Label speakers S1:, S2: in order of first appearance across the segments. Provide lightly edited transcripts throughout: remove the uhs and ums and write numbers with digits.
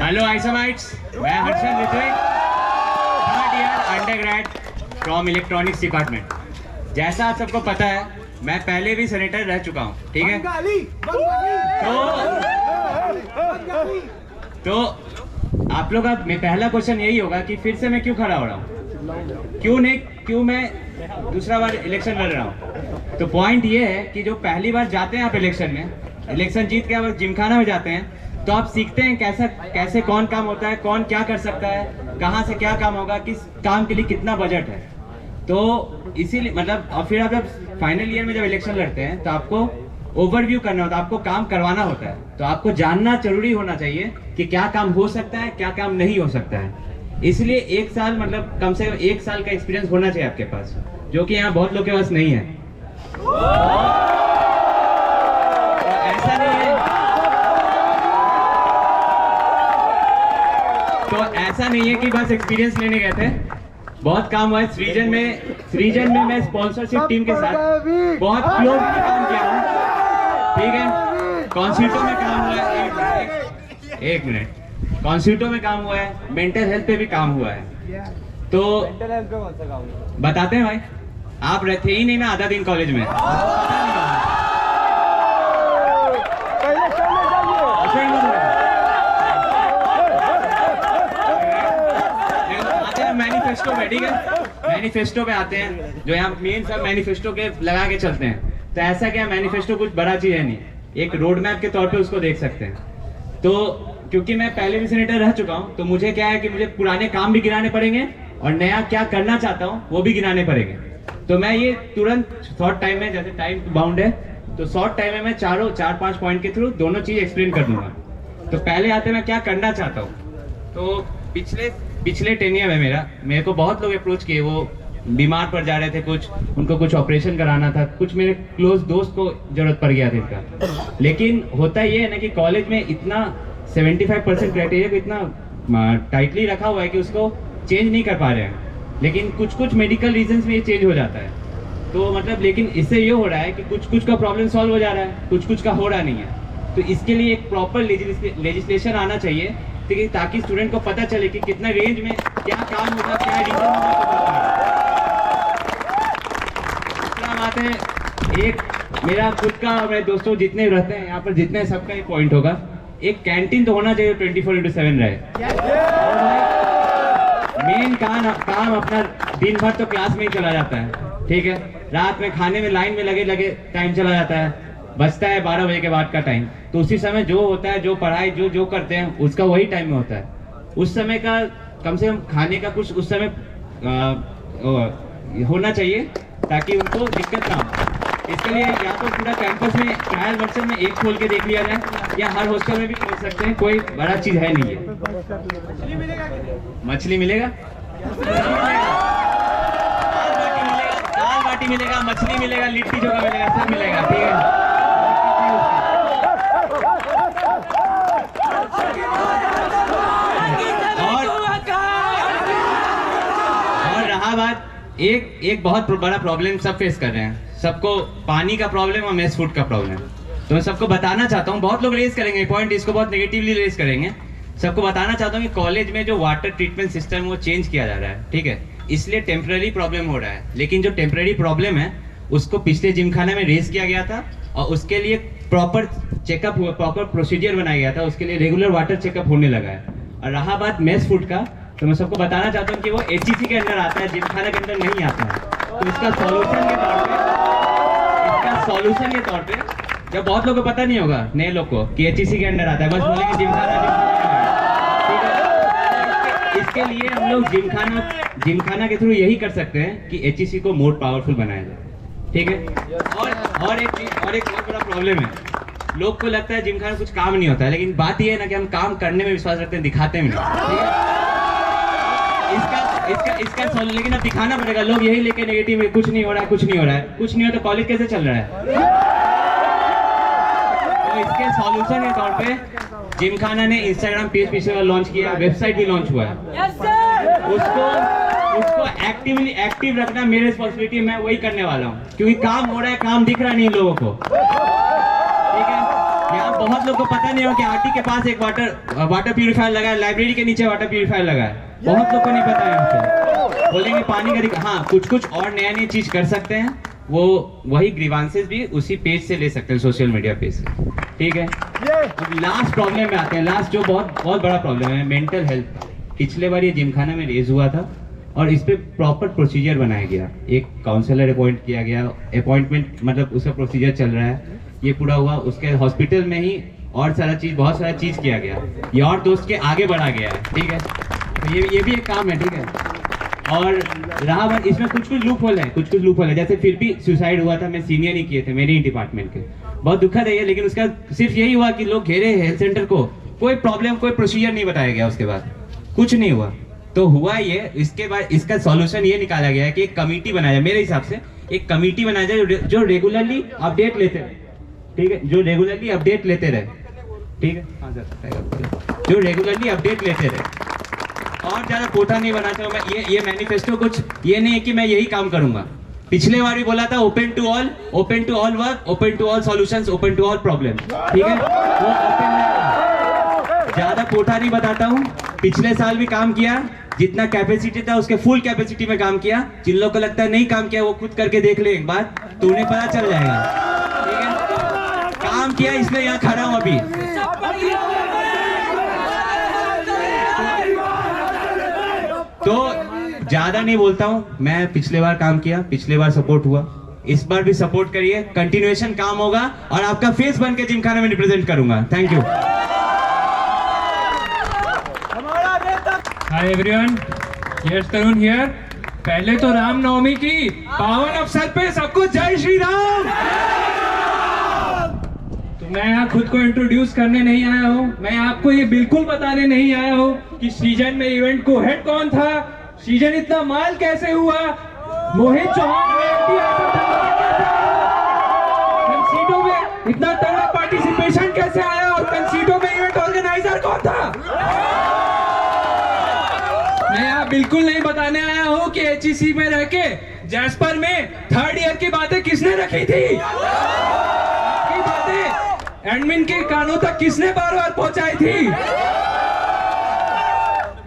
S1: Hello ISMites, मैं Harshad Ritvik, third year undergrad from electronics department. जैसा आप सबको पता है, मैं पहले भी सेनेटर रह चुका हूँ, ठीक है। तो आप लोग का पहला क्वेश्चन यही होगा कि फिर से मैं क्यों खड़ा हो रहा हूँ, क्यों मैं दूसरा बार इलेक्शन लड़ रहा हूँ। तो पॉइंट ये है कि जो पहली बार जाते हैं आप इलेक्शन में, इलेक्शन जीत के आप जिमखाना में जाते हैं, तो आप सीखते हैं कैसे कौन काम होता है, कौन क्या कर सकता है, कहाँ से क्या काम होगा, किस काम के लिए कितना बजट है। तो इसीलिए मतलब, और फिर आप जब फाइनल ईयर में जब इलेक्शन लड़ते हैं तो आपको ओवरव्यू करना होता है, आपको काम करवाना होता है। तो आपको जानना जरूरी होना चाहिए कि क्या काम हो सकता है, क्या काम नहीं हो सकता है। इसलिए एक साल, मतलब कम से कम 1 साल का एक्सपीरियंस होना चाहिए आपके पास, जो कि यहाँ बहुत लोग के पास नहीं है। तो ऐसा नहीं है, कि बस एक्सपीरियंस लेने गए थे। बहुत काम हुआ है सृजन में मैं स्पॉन्सरशिप टीम के साथ बहुत क्लोजली काम किया हूँ, ठीक है। कॉन्स्टिट्यूटो में काम हुआ है, एक मिनट, कॉन्स्टिट्यूटो में काम हुआ है, मेंटल हेल्थ पे भी काम हुआ है। तो बताते हैं भाई, आप रहते ही नहीं ना आधा दिन कॉलेज में। मैनिफेस्टो पे, ठीक है, मैनिफेस्टो पे आते हैं, जो यहाँ मेन सब मैनिफेस्टो के लगा के चलते हैं। तो ऐसा क्या, मैनिफेस्टो कुछ बड़ा चीज है नहीं, एक रोड मैप के तौर पे उसको देख सकते हैं। तो क्योंकि मैं पहले भी सेनेटर रह चुका हूँ, तो मुझे क्या है कि मुझे पुराने काम भी गिनाने पड़ेंगे और नया क्या करना चाहता हूँ वो भी गिनाने पड़ेंगे। तो मैं ये तुरंत शॉर्ट टाइम में, जैसे टाइम बाउंड है, तो शॉर्ट टाइम में मैं 4-5 पॉइंट के थ्रू दोनों चीज एक्सप्लेन कर दूंगा। तो पहले आते मैं क्या करना चाहता हूँ। तो पिछले 10 ईयर में मेरे को बहुत लोग अप्रोच किए, वो बीमार पड़ जा रहे थे, उनको कुछ ऑपरेशन कराना था, कुछ मेरे क्लोज दोस्त को जरूरत पड़ गया था इसका। लेकिन होता ये है ना कि कॉलेज में इतना 75% क्राइटेरिया को इतना टाइटली रखा हुआ है कि उसको चेंज नहीं कर पा रहे हैं। लेकिन कुछ मेडिकल रीजंस में ये चेंज हो जाता है। तो मतलब, लेकिन इससे ये हो रहा है कि कुछ का प्रॉब्लम सॉल्व हो जा रहा है, कुछ का हो रहा नहीं है। तो इसके लिए एक प्रॉपर लेजिस्लेशन आना चाहिए, ताकि स्टूडेंट को पता चले कि कितना रेंज में क्या काम होगा, क्या रीजन होगा। दूसरा बात है, एक मेरा खुद का, मेरे दोस्तों जितने रहते हैं यहाँ पर, जितने सबका एक पॉइंट होगा, एक कैंटीन तो होना चाहिए 24/7 रहे। मेन काम अपना दिन भर तो क्लास में ही चला जाता है, ठीक है। रात में खाने में लाइन में लगे टाइम चला जाता है, बचता है 12 बजे के बाद का टाइम। तो उसी समय जो होता है, जो पढ़ाई जो करते हैं, उसका वही टाइम में होता है। उस समय का कम से कम खाने का कुछ उस समय होना चाहिए, ताकि उनको दिक्कत ना हो। इसके लिए या तो पूरा कैंपस में ट्रायल वर्जन में एक खोल के देख लिया जाए, या हर हॉस्टल में भी खोल सकते हैं, कोई बड़ा चीज है नहीं है। मछली मिलेगा, दाल बाटी मिलेगा, मछली मिलेगा, लिट्टी चोखा मिलेगा, सब मिलेगा, ठीक है। और रहा बात, एक बहुत बड़ा प्रॉब्लम सब फेस कर रहे हैं, सबको पानी का प्रॉब्लम और मेस फूड का प्रॉब्लम। तो मैं सबको बताना चाहता हूँ, बहुत लोग रेस करेंगे पॉइंट, इसको बहुत नेगेटिवली रेस करेंगे। सबको बताना चाहता हूँ कि कॉलेज में जो वाटर ट्रीटमेंट सिस्टम वो चेंज किया जा रहा है, ठीक है। इसलिए टेम्पररी प्रॉब्लम हो रहा है, लेकिन जो टेम्पररी प्रॉब्लम है उसको पिछले जिमखाना में रेस किया गया था, और उसके लिए प्रॉपर चेकअप हुआ, प्रॉपर प्रोसीजर बनाया गया था, उसके लिए रेगुलर वाटर चेकअप होने लगा है। और रहा बात मेस फूड का, तो मैं सबको बताना चाहता हूँ कि वो HEC के अंदर आता है, जिमखाना के अंदर नहीं आता है। तो इसका सॉल्यूशन के तौर पे, जब बहुत लोगों को पता नहीं होगा, नए लोग को, कि HEC के अंदर आता है, बस बोलेंगे जिमखाना। इसके लिए हम लोग जिमखाना के थ्रू यही कर सकते हैं कि HEC को मोर पावरफुल बनाया जाए, ठीक है। और एक बहुत बड़ा प्रॉब्लम है, लोग को लगता है जिमखाना कुछ काम नहीं होता है, लेकिन बात यह है ना कि हम काम करने में विश्वास रखते हैं, दिखाते में नहीं, ठीक है। इसका लेकिन अब दिखाना पड़ेगा। लोग यही लेके नेगेटिव है, कुछ नहीं हो रहा है, कुछ नहीं हो रहा तो कॉलेज कैसे चल रहा है। तो इसके सॉल्यूशन के तौर पे जिमखाना ने इंस्टाग्राम पेज पिछले लॉन्च किया, वेबसाइट भी लॉन्च हुआ है। उसको एक्टिव रखना मेरी रिस्पॉन्सिबिलिटी, मैं वही करने वाला हूँ, क्योंकि काम हो रहा है, काम दिख रहा नहीं लोगों को, ठीक है। यहाँ बहुत लोगों को पता नहीं हो कि आरटी के पास एक वाटर प्यूरिफायर लगा है, लाइब्रेरी के नीचे वाटर प्यूरिफायर लगा है, बहुत लोग को नहीं पता है यहाँ पे। बोलेंगे पानी का, हाँ कुछ और नया चीज कर सकते हैं, वो वही ग्रीवांसेस भी उसी पेज से ले सकते हैं, सोशल मीडिया पेज से, ठीक है। लास्ट प्रॉब्लम में आते हैं, लास्ट जो बहुत बड़ा प्रॉब्लम है, मेंटल हेल्थ। पिछले बार ये जिमखाना में रेज हुआ था और इस पे प्रॉपर प्रोसीजर बनाया गया, एक काउंसलर अपॉइंट किया गया, अपॉइंटमेंट मतलब उसका प्रोसीजर चल रहा है, ये पूरा हुआ। उसके हॉस्पिटल में ही और बहुत सारा चीज किया गया, ये और दोस्त के आगे बढ़ा गया है, ठीक है। तो ये भी एक काम है, ठीक है। और रहा इसमें कुछ लूप होल है, जैसे फिर भी सुसाइड हुआ था, मैं सीनियर ही किए थे मेरे ही डिपार्टमेंट के, बहुत दुखद है ये, लेकिन उसका सिर्फ यही हुआ कि लोग घेरे हेल्थ सेंटर को, कोई प्रॉब्लम कोई प्रोसीजर नहीं बताया गया, उसके बाद कुछ नहीं हुआ। तो हुआ ये, इसके बाद इसका सॉल्यूशन ये निकाला गया है कि एक कमेटी बनाया जाए, मेरे हिसाब से एक कमेटी बनाया जाए जो रेगुलरली अपडेट लेते रहे, ठीक है, जो रेगुलरली अपडेट लेते रहे, ठीक है, हाँ सर, जो रेगुलरली अपडेट लेते रहे। और ज्यादा कोटा नहीं बनाता हूँ मैं, ये मैनिफेस्टो कुछ ये नहीं है कि मैं यही काम करूंगा। पिछले बार भी बोला था open to all work, open to all solutions, open to all problem, ठीक है, वो ओपन है। ज्यादा कोटा नहीं बताता हूँ, पिछले साल भी काम किया, जितना कैपेसिटी था उसके फुल कैपेसिटी में काम किया। जिन लोगों को लगता है नहीं काम किया वो खुद करके देख ले एक बार, तो उन्हें पता चल जाएगा, ठीक है। काम किया इसलिए यहाँ खड़ा हूँ अभी। तो ज्यादा नहीं बोलता हूँ, मैं पिछले बार काम किया, पिछले बार सपोर्ट हुआ, इस बार भी सपोर्ट करिए, कंटिन्यूएशन काम होगा और आपका फेस बन के जिमखाना में रिप्रेजेंट करूंगा। Thank you.
S2: Hi everyone, yes Tarun here. पहले तो रामनवमी की पावन अवसर पे सबको जय श्री राम। तो मैं यहाँ खुद को इंट्रोड्यूस करने नहीं आया हूँ, मैं आपको ये बिल्कुल बताने नहीं आया हूँ कि सृजन में इवेंट को हेड कौन था, सृजन इतना माल कैसे हुआ, मोहित चौहान कंसीडो में इतना तगड़ा पार्टिसिपेशन कैसे आया और कंसीडो में इवेंट ऑर्गेनाइजर कौन था। मैं यहाँ बिल्कुल नहीं बताने आया हूँ कि एचईसी में रह के जैस्पर में थर्ड ईयर की बातें किसने रखी थी, की बातें एडमिन के कानों तक किसने बार बार पहुंचाई थी।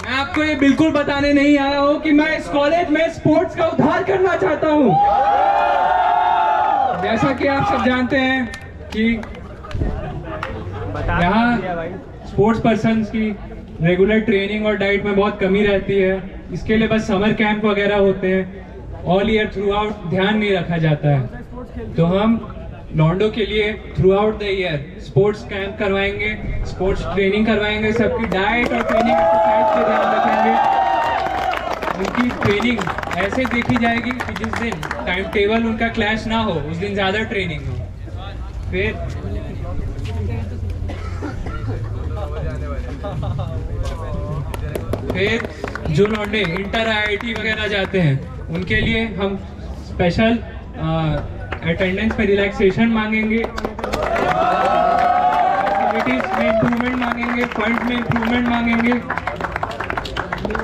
S2: मैं आपको ये बिल्कुल बताने नहीं आया हूँ कि मैं इस कॉलेज में स्पोर्ट्स का उद्धार करना चाहता हूँ। जैसा कि आप सब जानते हैं कि यहाँ स्पोर्ट्स पर्सन्स की रेगुलर ट्रेनिंग और डाइट में बहुत कमी रहती है, इसके लिए बस समर कैंप वगैरह होते हैं, ऑल ईयर थ्रू आउट ध्यान नहीं रखा जाता है। तो हम लॉन्डो के लिए through out the year sports camp करवाएंगे, स्पोर्ट्स ट्रेनिंग करवाएंगे, सबकी डाइट और ट्रेनिंग एक्सरसाइज पे ध्यान रखेंगे। उनकी ट्रेनिंग ऐसे देखी जाएगी कि जिस दिन टाइम टेबल उनका क्लैश ना हो उस दिन ज़्यादा ट्रेनिंग हो। फिर जो लौंडे इंटर आईआईटी वगैरह जाते हैं उनके लिए हम स्पेशल अटेंडेंस पे रिलैक्सेशन मांगेंगे, एक्टिविटीज में इम्प्रूवमेंट मांगेंगे, फंड में इम्प्रूवमेंट मांगेंगे।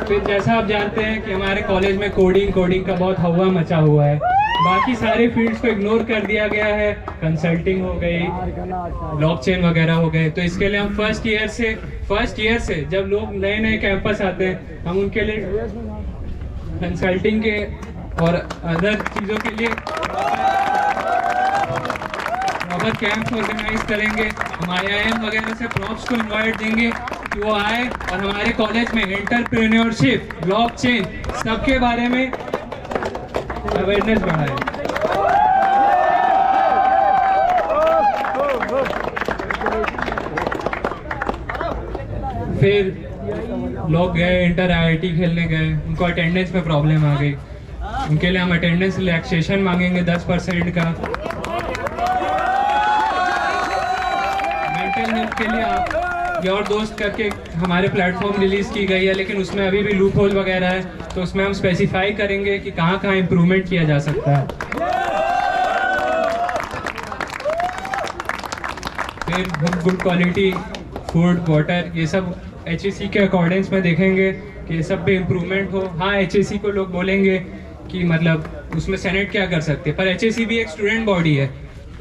S2: फिर जैसा आप जानते हैं कि हमारे कॉलेज में कोडिंग का बहुत हवा मचा हुआ है, बाकी सारे फील्ड्स को इग्नोर कर दिया गया है, कंसल्टिंग हो गई, ब्लॉकचेन वगैरह हो गए। तो इसके लिए हम फर्स्ट ईयर से जब लोग नए कैंपस आते हैं हम उनके लिए कंसल्टिंग के और अदर चीज़ों के लिए प्रॉपर कैंप ऑर्गेनाइज करेंगे। हम IIM वगैरह से प्रॉप्स को इनवाइट देंगे कि वो आए और हमारे कॉलेज में एंटरप्रेन्योरशिप, ब्लॉकचेन सबके बारे में अवेयरनेस बढ़ाए। फिर लोग गए इंटर आईआईटी खेलने गए, उनको अटेंडेंस में प्रॉब्लम आ गई, उनके लिए हम अटेंडेंस रिलैक्सेशन मांगेंगे 10% का। मेंटल हेल्थ के लिए आप योर दोस्त करके हमारे प्लेटफॉर्म रिलीज की गई है, लेकिन उसमें अभी भी लूप होल वगैरह है, तो उसमें हम स्पेसिफाई करेंगे कि कहाँ कहाँ इम्प्रूवमेंट किया जा सकता है। फिर हम गुड क्वालिटी फूड, वाटर, ये सब HEC के अकॉर्डिंग्स में देखेंगे कि ये सब भी इम्प्रूवमेंट हो। हाँ, HEC को लोग बोलेंगे कि मतलब उसमें सेनेट क्या कर सकते हैं, पर HEC भी एक स्टूडेंट बॉडी है,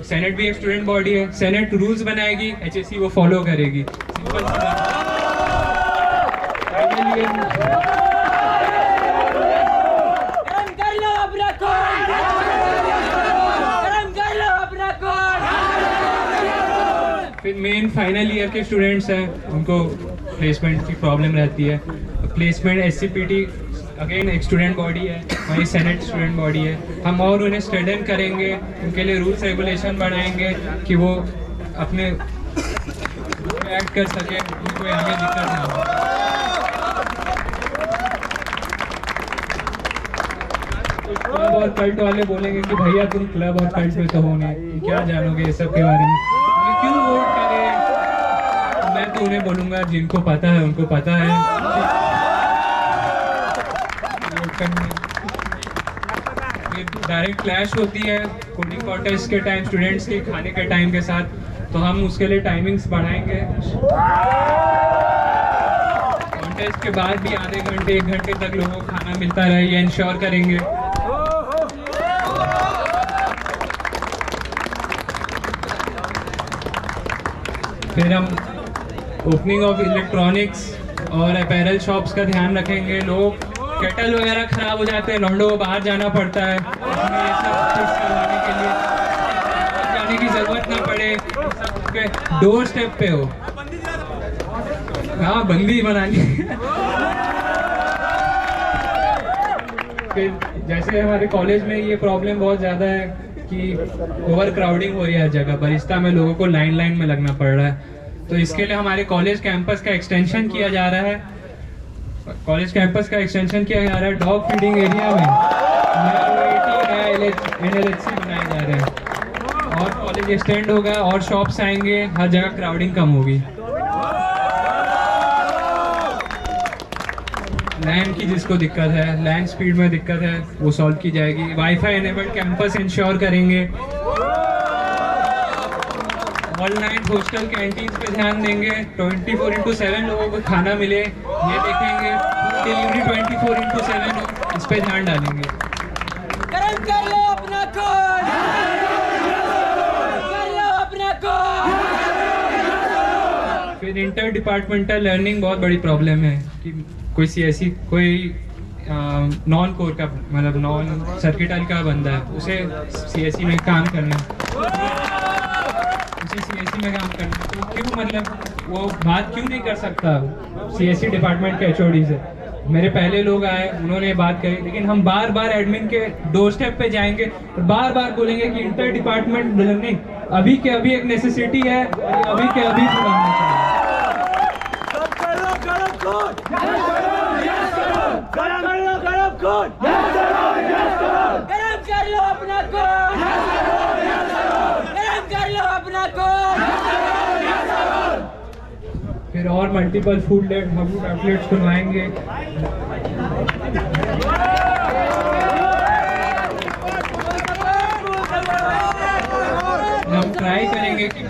S2: सेनेट भी एक स्टूडेंट बॉडी है, सेनेट रूल्स बनाएगी, HSC वो फॉलो करेगी। सिंपल सी बात है। फिर मेन फाइनल ईयर के स्टूडेंट्स हैं, उनको प्लेसमेंट की प्रॉब्लम रहती है। प्लेसमेंट SCPT अगेन एक स्टूडेंट बॉडी है, वही सेनेट स्टूडेंट बॉडी है। हम और उन्हें स्ट्रेंथन करेंगे, उनके लिए रूल्स रेगुलेशन बनाएंगे कि वो अपने एक्ट कर सके, उनको आगे दिक्कत ना हो। क्लब और कल्ट वाले बोलेंगे कि भैया तुम क्लब और कल्ट में तो हो नहीं, क्या जानोगे ये सब के बारे में, क्यों वोट करें। मैं तो उन्हें बोलूँगा जिनको पता है उनको पता है। डायरेक्ट क्लैश होती है कोडिंग कॉन्टेस्ट के टाइम स्टूडेंट्स के खाने के टाइम के साथ, तो हम उसके लिए टाइमिंग्स बढ़ाएंगे। कॉन्टेस्ट के बाद भी आधे घंटे 1 घंटे तक लोगों को खाना मिलता रहे, ये इंश्योर करेंगे। फिर हम ओपनिंग ऑफ इलेक्ट्रॉनिक्स और अपैरल शॉप्स का ध्यान रखेंगे। लोग केटल वगैरह खराब हो जाते हैं, लॉन्डो को बाहर जाना पड़ता है, इसमें ये सब फिक्स करवाने के लिए जाने की जरूरत ना पड़े, सबके डोर स्टेप पे हो। हाँ, बंदी बनानी। फिर जैसे हमारे कॉलेज में ये प्रॉब्लम बहुत ज़्यादा है कि ओवर क्राउडिंग हो रही है हर जगह, बरिस्ता में लोगों को लाइन में लगना पड़ रहा है। तो इसके लिए हमारे कॉलेज कैंपस का एक्सटेंशन किया जा रहा है। डॉग फीडिंग एरिया में NLHC बनाए जा रहे हैं और कॉलेज एक्सटेंड होगा और शॉप्स आएंगे, हर जगह क्राउडिंग कम होगी। लैंड की जिसको दिक्कत है, लैंड स्पीड में दिक्कत है, वो सॉल्व की जाएगी। वाईफाई एनेबल्ड कैंपस इंश्योर करेंगे। ऑनलाइन हॉस्टल कैंटीन पे ध्यान देंगे, 24/7 लोगों को खाना मिले ये देखेंगे। डिलीवरी 24/7 हो, इस पे ध्यान डालेंगे।
S3: गरम कर लो अपना खून, कर लो अपना खून।
S2: फिर इंटर डिपार्टमेंटल लर्निंग बहुत बड़ी प्रॉब्लम है कि कोई CSE कोई नॉन कोर का मतलब नॉन सर्किटल का बंदा है, उसे CSE में काम करना तो क्यों मतलब वो बात क्यों नहीं कर सकता CSE डिपार्टमेंट के HOD से। मेरे पहले लोग आए, उन्होंने बात कही, लेकिन हम बार बार एडमिन के डोर स्टेप पे जाएंगे और बार बार बोलेंगे कि इंटर डिपार्टमेंट लर्निंग अभी के अभी एक नेसेसिटी है, अभी के अभी करना चाहिए। फिर और मल्टीपल फूड आउटलेट्स खुलवाएंगे। हम ट्राई करेंगे कि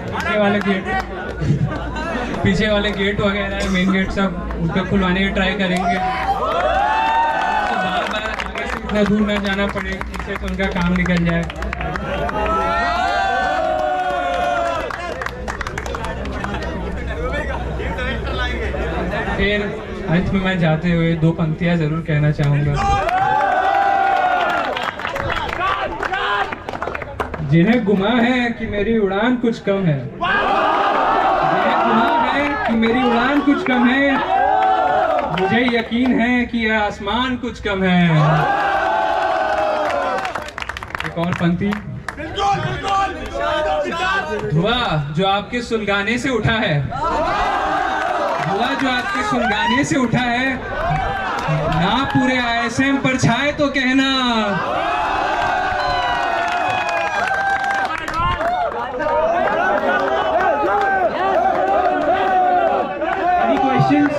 S2: पीछे वाले गेट वगैरह मेन गेट सब उन पे खुलवाने की ट्राई करेंगे, तो बार बार आगे से इतना दूर ना जाना पड़े, इससे तो उनका काम निकल जाए। फिर अंत में मैं जाते हुए 2 पंक्तियां जरूर कहना चाहूंगा। जिन्हें गुमा है कि मेरी उड़ान कुछ कम है, जिन्हें गुमा है कि मेरी उड़ान कुछ कम है, मुझे यकीन है कि यह आसमान कुछ कम है। एक और पंक्ति। धुआं जो आपके सुलगाने से उठा है, धुआं जो आपके सुलगाने से उठा है, ना पूरे ISM पर छाए तो कहना। Any questions?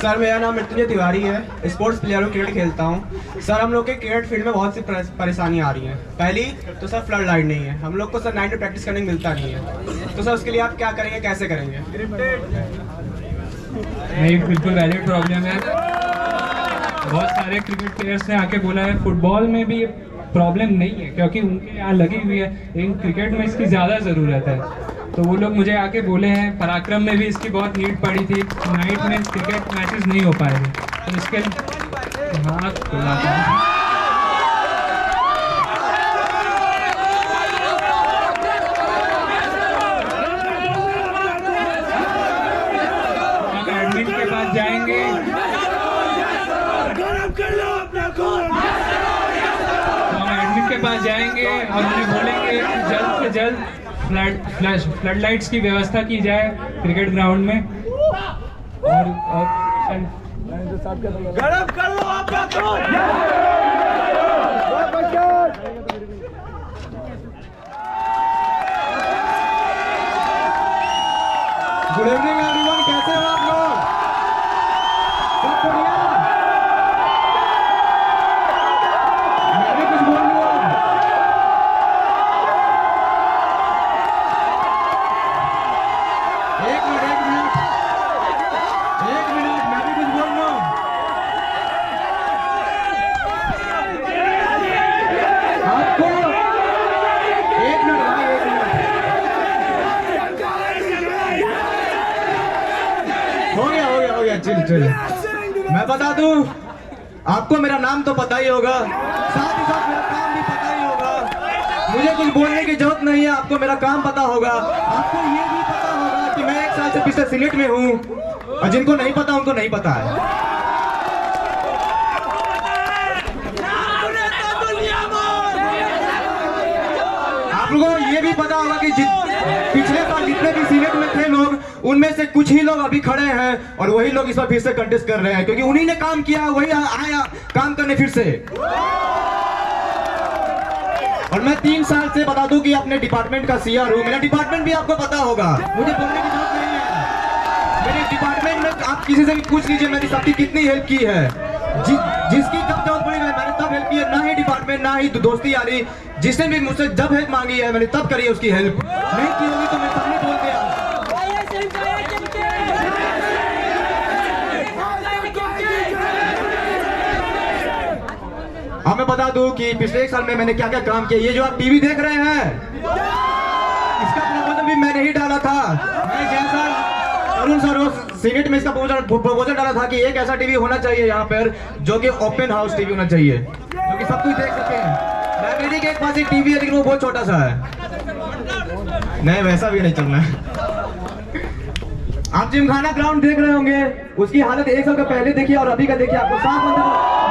S4: सर मेरा नाम मृत्युंजय तिवारी है, स्पोर्ट्स प्लेयर हूँ, क्रिकेट खेलता हूँ। सर हम लोग के क्रिकेट फील्ड में बहुत सी परेशानियाँ आ रही हैं। पहली तो सर फ्लड लाइट नहीं है, हम लोग को सर नाइट में प्रैक्टिस करने को मिलता नहीं है, तो सर उसके लिए आप क्या करेंगे, कैसे करेंगे?
S2: नहीं, बिल्कुल वैलिड प्रॉब्लम है। बहुत सारे क्रिकेट प्लेयर्स ने आके बोला है फुटबॉल में भी प्रॉब्लम नहीं है क्योंकि उनके यहाँ लगी हुई है, लेकिन क्रिकेट में इसकी ज़्यादा ज़रूरत है। तो वो लोग मुझे आके बोले हैं पराक्रम में भी इसकी बहुत नीड पड़ी थी, नाइट में क्रिकेट मैचेस नहीं हो पाए थे, तो इसके एडमिन के पास जाएंगे, के पास जाएंगे और उन्हें बोलेंगे कि जल्द से जल्द फ्लड लाइट्स की व्यवस्था की जाए क्रिकेट ग्राउंड में। और
S3: गरम कर लो अपना खून।
S4: गुड इवनिंग एवरीवन, कैसे हो आप लोग? सब बढ़िया? मैं भी कुछ बोल लूं अब। एक मिनट मैं भी कुछ बोल लूं। आपको एक मिनट भाई, एक मिनट हो गया चिल। मैं बता दूं, आपको मेरा नाम तो पता ही होगा, साथ ही साथ मेरा काम भी पता ही होगा। मुझे कुछ बोलने की जरूरत नहीं है, आपको मेरा काम पता होगा। आपको ये भी पता होगा कि मैं 1 साल से पिछले सिलेट में हूँ, और जिनको नहीं पता उनको नहीं पता है। आप लोगों को ये भी पता होगा कि पिछले साल जितने भी सिलेट में थे लोग, उनमें से कुछ ही लोग अभी खड़े हैं और वही लोग इस बार फिर से कंटेस्ट कर रहे हैं, क्योंकि उन्हीं ने काम किया, वही आया काम करने फिर से। और मैं 3 साल से बता दूं कि अपने डिपार्टमेंट का सीआर हूं। मेरा डिपार्टमेंट भी आपको पता होगा, मुझे बोलने की जरूरत नहीं है। मेरे डिपार्टमेंट में आप किसी से भी पूछ लीजिए मैंने सबकी कितनी हेल्प की है। जिसकी जब जरूरत पड़ी मैंने तब हेल्प की है, ना ही डिपार्टमेंट ना ही दोस्ती यारी। जिसने भी मुझसे जब हेल्प मांगी है मैंने तब करी है उसकी हेल्प। नहीं की होगी तो मैं सामने बोल दिया। अब मैं बता दूं कि पिछले 1 साल में मैंने क्या क्या काम किया। ये जो आप टीवी देख रहे हैं, इसका प्रपोजल भी मैंने ही डाला था। मैं जैसा अरुण सर सीनेट में इसका प्रपोजल डाला था कि एक ऐसा टीवी होना चाहिए यहाँ पर जो कि ओपन हाउस टीवी होना चाहिए, जो कि सब कुछ देख सके। लाइब्रेरी के पास एक टीवी है लेकिन वो बहुत छोटा सा है। नहीं, वैसा भी नहीं चलना है। आप जिमखाना ग्राउंड देख रहे होंगे, उसकी हालत 1 साल का पहले देखिए और अभी का देखिए, आपको साफ अंदर,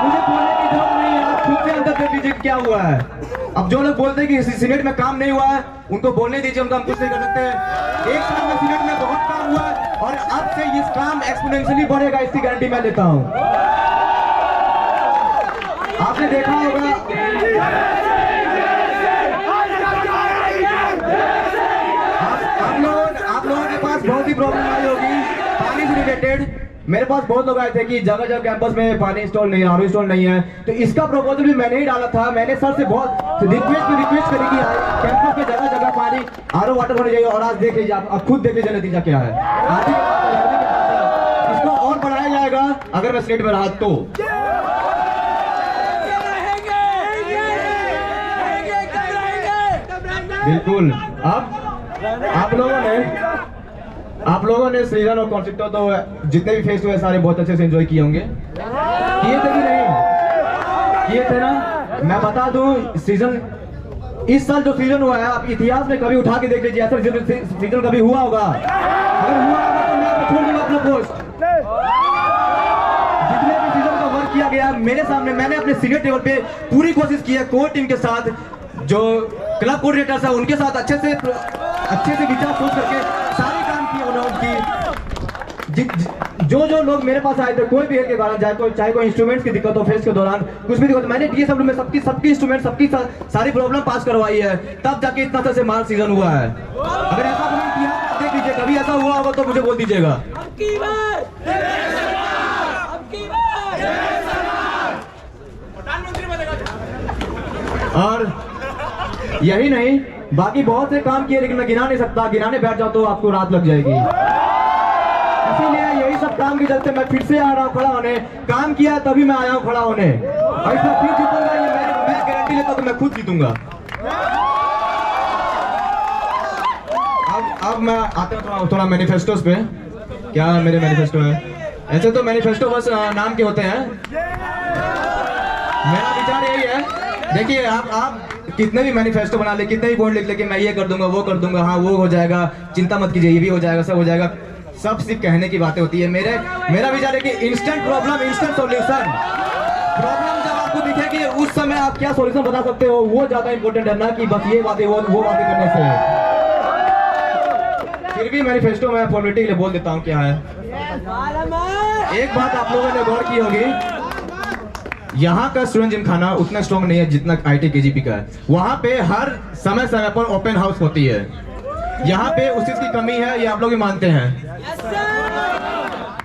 S4: मुझे बोलने की जरूरत नहीं है, आप खुद से अंदर देख लीजिए क्या हुआ है। अब जो लोग बोलते हैं कि सीनेट में काम नहीं हुआ है, उनको बोलने दीजिए, उनको हम कुछ नहीं कर सकते हैं। 1 साल में सीनेट में बहुत काम हुआ है और अब से ये काम एक्सपोनेंशियली बढ़ेगा, इसकी गारंटी मैं लेता हूँ। आपने देखा होगा आप लोगों के पास बहुत ही प्रॉब्लम आई होगी पानी से रिलेटेड। मेरे पास बहुत लोग आए थे कि जगह जगह कैंपस में पानी इंस्टॉल नहीं है, आरओ इंस्टॉल नहीं है, तो इसका प्रपोजल भी मैंने ही डाला था। मैंने सर से बहुत रिक्वेस्ट करी कि कैंपस में जगह जगह पानी आरओ वाटर होने चाहिए, और आज देख लीजिए, आप खुद देख लीजिए नतीजा क्या है। इसको और बढ़ाया जाएगा अगर मैं स्टेट में रहा तो। बिल्कुल। अब आप लोगों ने सीजन और कॉन्सेप्ट तो जितने भी फेस हुए सारे बहुत अच्छे से एंजॉय किए होंगे। किए थे कि नहीं? किए थे ना? मैं बता दूं, सीजन इस साल जो सीजन हुआ है, आप इतिहास में कभी उठा के देख लीजिए, ऐसा सीजन कभी हुआ होगा? अगर हुआ होगा तो मैं आपको छोड़ दूंगा अपना पोस्ट। जितने भी सीजन का वर्क किया गया मेरे सामने, मैंने अपने सीनियर टेबल पे पूरी कोशिश की है, कोर टीम के साथ, जो क्लब कोऑर्डिनेटर्स है उनके साथ अच्छे से विचार सोच करके सारे काम किए उन्होंने। जो लोग मेरे पास आए थे, कोई भी हेल्थ के कारण, चाहे कोई इंस्ट्रूमेंट्स की दिक्कत हो, फेस के दौरान कुछ भी दिक्कत, मैंने डीएसडब्ल्यू में सबकी इंस्ट्रूमेंट सबकी सारी प्रॉब्लम पास करवाई है, तब जाके इतना अच्छा से माल सीजन हुआ है। अगर ऐसा कभी किया देख लीजिए, कभी ऐसा हुआ होगा तो मुझे बोल दीजिएगा। और यही नहीं, बाकी बहुत से काम किए लेकिन मैं गिना नहीं सकता, गिनाने बैठ जाओ तो आपको रात लग जाएगी। इसीलिए यही सब
S5: काम के चलते मैं फिर से आ रहा हूँ खड़ा होने। काम किया तभी मैं आया हूँ खड़ा होने। ऐसा फिर जीतूंगा, ये मैं गारंटी लेता हूँ कि मैं खुद जीतूंगा। अब मैं आता हूँ थोड़ा मैनिफेस्टोस पे। क्या मेरे मैनिफेस्टो है? ऐसे तो मैनिफेस्टो बस नाम के होते हैं। मेरा विचार यही है, देखिए आप कितने भी मैनिफेस्टो बना ले, कितने भी पॉइंट लिख ले कि मैं ये कर दूंगा, वो कर दूंगा, हाँ वो हो जाएगा, चिंता मत कीजिए, ये भी हो जाएगा, सब हो जाएगा, सब सिर्फ कहने की बातें होती है। मेरा विचार है कि instant problem instant solution. Problem जब आपको दिखेगी उस समय आप क्या सॉल्यूशन बता सकते हो, वो ज्यादा इंपॉर्टेंट है ना कि बस ये बातें वो बातें करने से। फिर भी मैनिफेस्टो में फॉर्मेलिटी के लिए बोल देता हूँ क्या है। एक बात आप लोगों ने गौर की होगी, यहाँ का स्टूडेंट जिम खाना उतना स्ट्रॉन्ग नहीं है जितना IIT KGP का है। वहाँ पे हर समय समय पर ओपन हाउस होती है। यहाँ पे उस चीज की कमी है, ये आप लोग भी मानते हैं।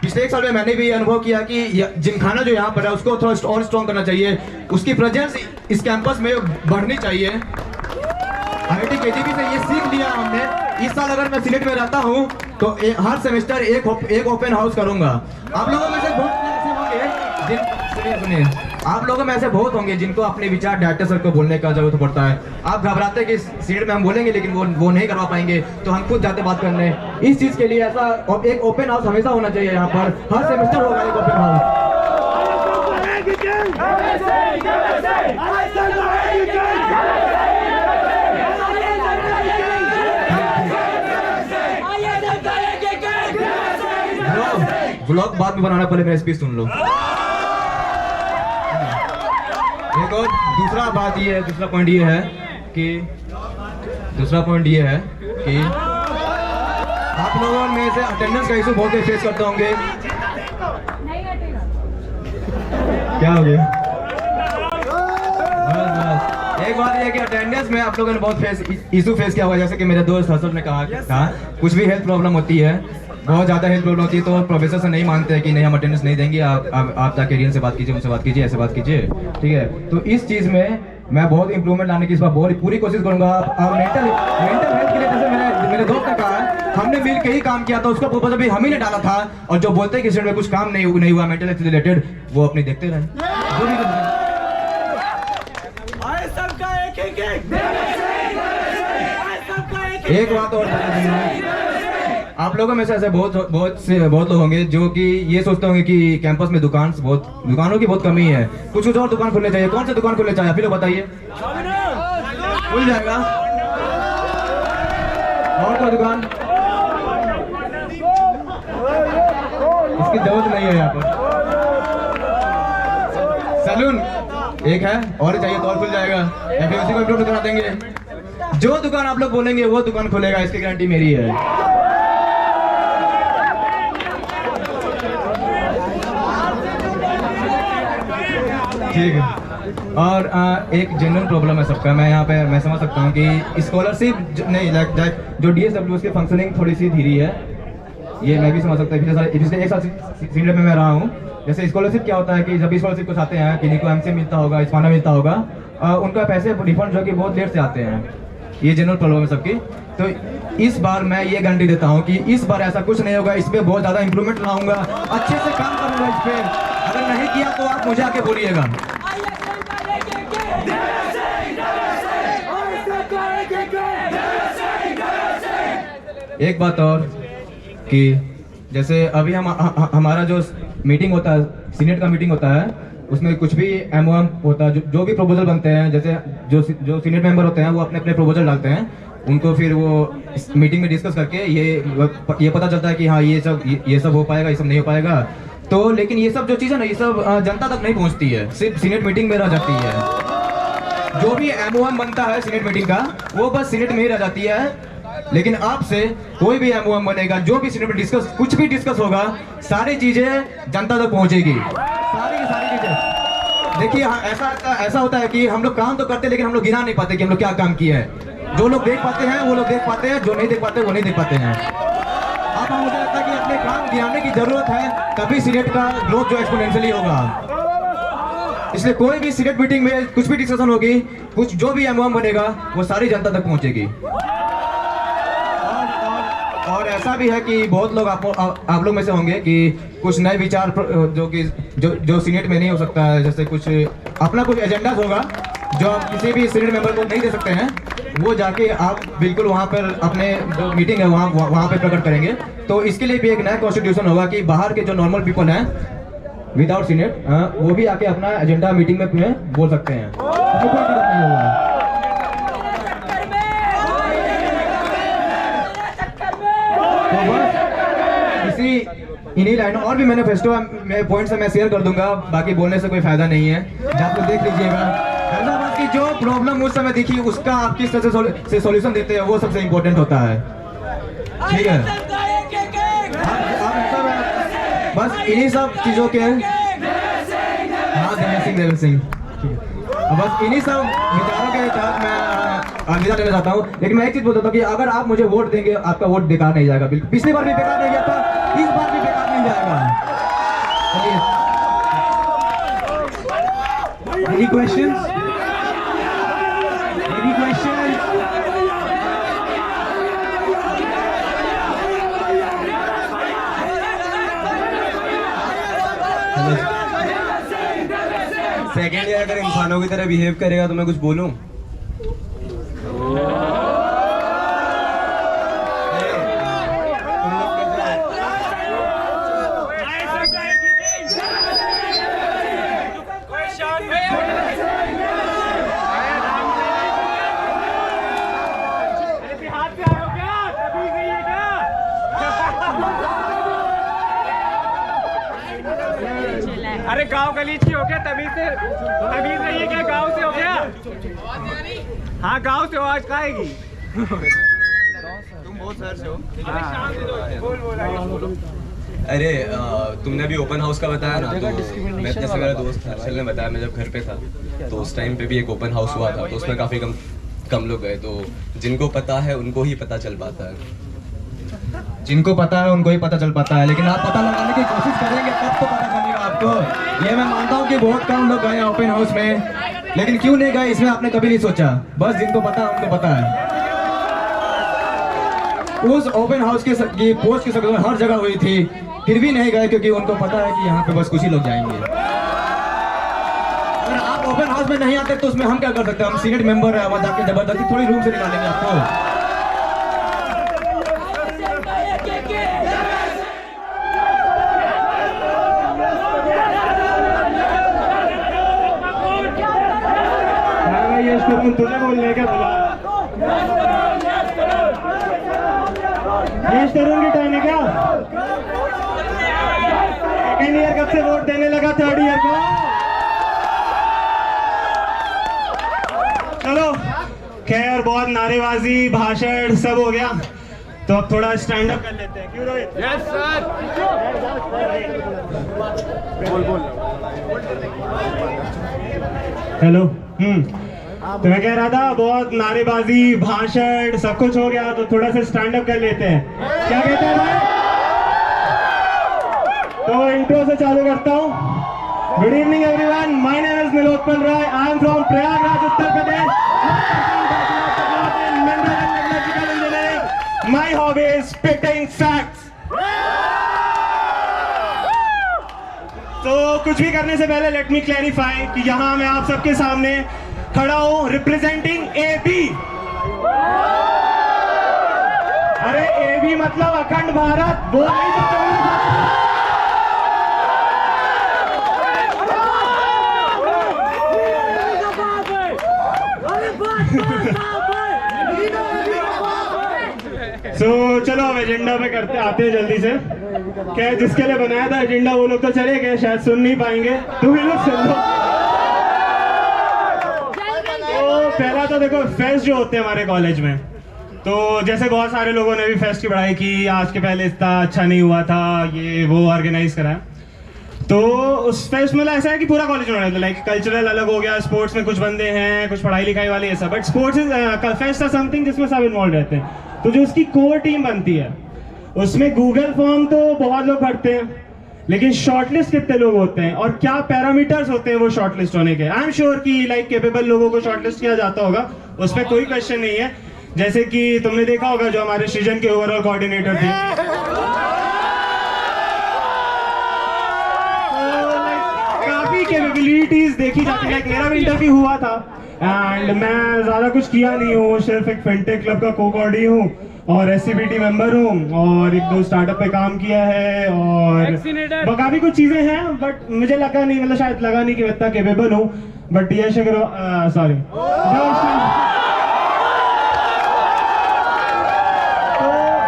S5: पिछले 1 साल में मैंने भी अनुभव किया कि जिमखाना जो यहाँ पर है उसको थोड़ा और स्ट्रॉन्ग करना चाहिए, उसकी प्रेजेंस इस कैंपस में बढ़नी चाहिए। IIT KGP से ये सीख लिया हमने। इस साल अगर मैं सिलेट में रहता हूँ तो हर सेमेस्टर एक ओपन हाउस करूंगा। आप लोगों में से बहुत ऐसे होंगे सुनिए, आप लोगों में ऐसे बहुत होंगे जिनको अपने विचार डायरेक्टर सर को बोलने का जरूरत पड़ता है। आप घबराते हैं कि सीट में हम बोलेंगे लेकिन वो नहीं करवा पाएंगे, तो हम खुद जाते बात करने। इस चीज के लिए ऐसा एक ओपन हाउस हमेशा होना चाहिए। यहाँ पर हर सेमेस्टर होगा एक ओपन हाउस। ब्लॉग बाद में बनाना, पहले मेरा स्पीच सुन लो। एक और दूसरा पॉइंट ये है कि आप लोगों में से अटेंडेंस का इशू बहुत फेस करते होंगे। क्या हो गया? एक बात ये है कि अटेंडेंस में आप लोगों ने बहुत इशू फेस किया होगा। जैसे कि मेरे दोस्त हसन ने कहा था, कुछ भी हेल्थ प्रॉब्लम होती है, बहुत ज़्यादा हेल्थ प्रॉब्लम होती है, तो प्रोफेसर से नहीं मानते हैं कि नहीं हम अटेंडेंस नहीं देंगे, आप जाके रियन से बात कीजिए, उनसे बात कीजिए, ऐसे बात कीजिए, ठीक है। तो इस चीज़ में मैं बहुत इंप्रूवमेंट लाने की इस बार बहुत पूरी कोशिश करूंगा। मेंटल हेल्थ के लिए जैसे मेरे दोस्त ने कहा, हमने मिल के ही काम किया था, उसका प्रपोजल भी हम ही ने डाला था। और जो बोलते हैं कि स्टूडेंट में कुछ काम नहीं हुआ मेंटल हेल्थ से रिलेटेड, वो अपने देखते रहे। एक बात और आप लोगों में से ऐसे बहुत लोग होंगे जो कि ये सोचते होंगे कि कैंपस में दुकानों की बहुत कमी है, कुछ और दुकान खोलने चाहिए। कौन सा दुकान खोलने चाहिए आप लोग बताइए? खुल जाएगा और कोई दुकान? इसकी जरूरत नहीं है यहाँ पर। सैलून एक है और चाहिए तो और खुल जाएगा, या फिर उसी को इम्प्रूव करा देंगे। जो दुकान आप लोग बोलेंगे वो दुकान खुलेगा, इसकी गारंटी मेरी है। ठीक है। और एक जेन्युइन प्रॉब्लम है सबका, मैं समझ सकता हूँ कि स्कॉलरशिप नहीं जो DSW की फंक्शनिंग थोड़ी सी धीरी है, ये मैं भी समझ सकता हूँ। पिछले 1 साल सीनियर में मैं रहा हूँ। जैसे स्कॉलरशिप क्या होता है कि जब स्कॉलरशिप कुछ आते हैं, किन्हीं को MC मिलता होगा, इस्माना मिलता होगा, उनका पैसे रिफंड जो कि बहुत लेट से आते हैं। ये जनरल प्रॉब्लम है सबकी। तो इस बार मैं ये गारंटी देता हूँ कि इस बार ऐसा कुछ नहीं होगा। इस पर बहुत ज़्यादा इंप्रूवमेंट लाऊंगा, अच्छे से काम करूँगा इस पर। अगर नहीं किया तो आप मुझे आके बोलिएगा। एक बात और कि जैसे अभी हमारा जो मीटिंग होता है, सीनेट का मीटिंग होता है, उसमें कुछ भी MOM होता है, जो भी प्रपोजल बनते हैं, जैसे जो सीनेट मेंबर होते हैं वो अपने अपने प्रपोजल डालते हैं, उनको फिर वो इस मीटिंग में डिस्कस करके ये पता चलता है कि हाँ ये सब हो पाएगा, ये सब नहीं हो पाएगा। तो लेकिन ये सब जो चीज़ है ना, ये सब जनता तक नहीं पहुंचती है, सिर्फ सीनेट मीटिंग में रह जाती है। जो भी MOM बनता है सीनेट मीटिंग का, वो बस सीनेट में ही रह जाती है। लेकिन आपसे कोई भी MOM बनेगा, जो भी सीनेट में कुछ भी डिस्कस होगा, सारी चीजें जनता तक पहुंचेगी, सारी की सारी चीजें। देखिए हाँ, ऐसा होता है कि हम लोग काम तो करते हैं लेकिन हम लोग गिना नहीं पाते कि हम लोग क्या काम किया है। जो लोग देख पाते हैं वो लोग देख पाते हैं, जो नहीं देख पाते वो नहीं देख पाते हैं। अब मुझे लगता है कि अपने काम गिनाने की जरूरत है, तभी सीनेट का ग्रोथ जो एक्सपोनेंशियली होगा। इसलिए कोई भी सीनेट मीटिंग में कुछ भी डिस्कशन होगी, जो भी MOM बनेगा, वो सारी जनता तक पहुंचेगी। और ऐसा भी है कि बहुत लोग आप लोग में से होंगे कि कुछ नए विचार जो सीनेट में नहीं हो सकता है, जैसे कुछ अपना कुछ एजेंडाज होगा जो आप किसी भी सीनेट मेंबर को नहीं दे सकते हैं, वो जाके आप बिल्कुल वहाँ पर अपने जो मीटिंग है वहाँ पे प्रकट करेंगे। तो इसके लिए भी एक नया कॉन्स्टिट्यूशन होगा कि बाहर के जो नॉर्मल पीपल हैं विदाउट सीनेट वो भी आके अपना एजेंडा मीटिंग में बोल सकते हैं, तो कोई दिक्कत नहीं होगा। तो बस इन्हीं लाइनों और भी मैनिफेस्टो में पॉइंट्स मैं शेयर कर दूंगा, बाकी बोलने से कोई फायदा नहीं है, जाकर देख लीजिएगा। हैदराबाद की जो प्रॉब्लम उस समय दिखी उसका आप किस तरह से सॉल्यूशन देते हैं वो सबसे इम्पोर्टेंट होता है, ठीक है। बस इन्हीं सब चीजों के हाँ देवेंद्र सिंह बस इन्हीं सब विचारों के तहत मैं अलविदा लेना चाहता हूँ। लेकिन मैं एक चीज बोलता हूँ कि अगर आप मुझे वोट देंगे आपका वोट बेकार नहीं जाएगा, बिल्कुल। पिछली बार भी बेकार नहीं गया था, इस बार भी बेकार नहीं जाएगा। Any questions? Any questions?
S4: Second year अगर इंसानों की तरह बिहेव करेगा तो मैं कुछ बोलूं?
S3: अरे गांव गलीच की हो गया तभी से ये क्या गांव से हो गया? हाँ गांव से हो, आज खाएगी।
S4: तुम बहुत शहर से हो। अरे तुमने अभी ओपन हाउस का बताया ना, तो मैं अपने सगा दोस्त हर्षल ने बताया, मैं जब घर पे था तो उस टाइम पे भी एक ओपन हाउस हुआ था, तो उसमें काफ़ी कम लोग गए। तो जिनको पता है उनको ही पता चल पाता है,
S5: जिनको पता है उनको ही पता चल पाता है, लेकिन आप पता लगाने की कोशिश करेंगे तब तो पता चलेगा आपको। ये मैं मानता हूँ कि बहुत कम लोग गए ओपन हाउस में, लेकिन क्यों नहीं गए इसमें आपने कभी नहीं सोचा। बस जिनको पता है उनको पता है। उस ओपन हाउस की पोस्ट की शक्ल हर जगह हुई थी, फिर भी नहीं गए क्योंकि उनको पता है कि यहाँ पे बस कुछ ही लोग जाएंगे। अगर आप ओपन हाउस में नहीं आते तो उसमें हम क्या कर सकते हैं? हम सीनेट मेंबर है, वहाँ जाके जबरदस्ती थोड़ी रूम से निकालेंगे आपको।
S3: तुमने बोलने क्या बोला? यश तरुण की टर्न है क्या? सेकेंड ईयर कब से वोट देने लगा थर्ड ईयर को? चलो खैर, बहुत नारेबाजी भाषण सब हो गया, तो अब थोड़ा स्टैंड अप कर लेते हैं। क्यों रोहित? Yes sir. बोल। हेलो। तो मैं कह रहा था बहुत नारेबाजी भाषण सब कुछ हो गया, तो थोड़ा सा स्टैंड अप कर लेते हैं। क्या कहते हैं भाई? तो इंट्रो से चालू करता हूँ। Good evening everyone, my name is Nilotpal Rai, I am from Prayagraj Uttar Pradesh. My hobby is spitting facts. तो कुछ भी करने से पहले लेट मी क्लैरिफाई कि यहाँ मैं आप सबके सामने खड़ा हूं रिप्रेजेंटिंग एबी। अरे एबी मतलब अखंड भारत, वो नहीं तो चलो अब एजेंडा पे आते हैं जल्दी से। क्या जिसके लिए बनाया था एजेंडा वो लोग तो चले गए, शायद सुन नहीं पाएंगे, तो भी लोग सुन लो। पहला तो देखो फेस्ट जो होते हैं हमारे कॉलेज में, तो जैसे बहुत सारे लोगों ने भी फेस्ट की पढ़ाई की, आज के पहले इतना अच्छा नहीं हुआ था, ये वो ऑर्गेनाइज कराया। तो उस फेस्ट में ऐसा है कि पूरा कॉलेज में रहता है, लाइक कल्चरल अलग हो गया, स्पोर्ट्स में कुछ बंदे हैं, कुछ पढ़ाई लिखाई वाले ऐसा, बट स्पोर्ट्स फेस्ट है समथिंग जिसमें सब इन्वॉल्व रहते हैं। तो जो उसकी कोर टीम बनती है उसमें गूगल फॉर्म तो बहुत लोग भरते हैं, लेकिन शॉर्टलिस्ट कितने लोग होते हैं और क्या पैरामीटर्स होते हैं वो शॉर्टलिस्ट होने के? आई एम श्योर कि लाइक कैपेबल लोगों को शॉर्टलिस्ट किया जाता होगा, उस पर कोई क्वेश्चन नहीं है। जैसे कि तुमने देखा होगा जो हमारे सृजन के ओवरऑल कोऑर्डिनेटर थे, काफी कैपेबिलिटीज देखी जाती है। मेरा भी इंटरव्यू हुआ था एंड मैं ज्यादा कुछ किया नहीं हूँ, सिर्फ एक फिनटेक क्लब का को-कोऑर्डी हूँ और SCBT मेंबर हूँ और एक दो स्टार्टअप पे काम किया है और काफी कुछ चीजें हैं, बट मुझे लगा नहीं, मतलब शायद लगा नहीं कि मैं इतना केपेबल हूँ। बट यश अग्रवाल सॉरी, तो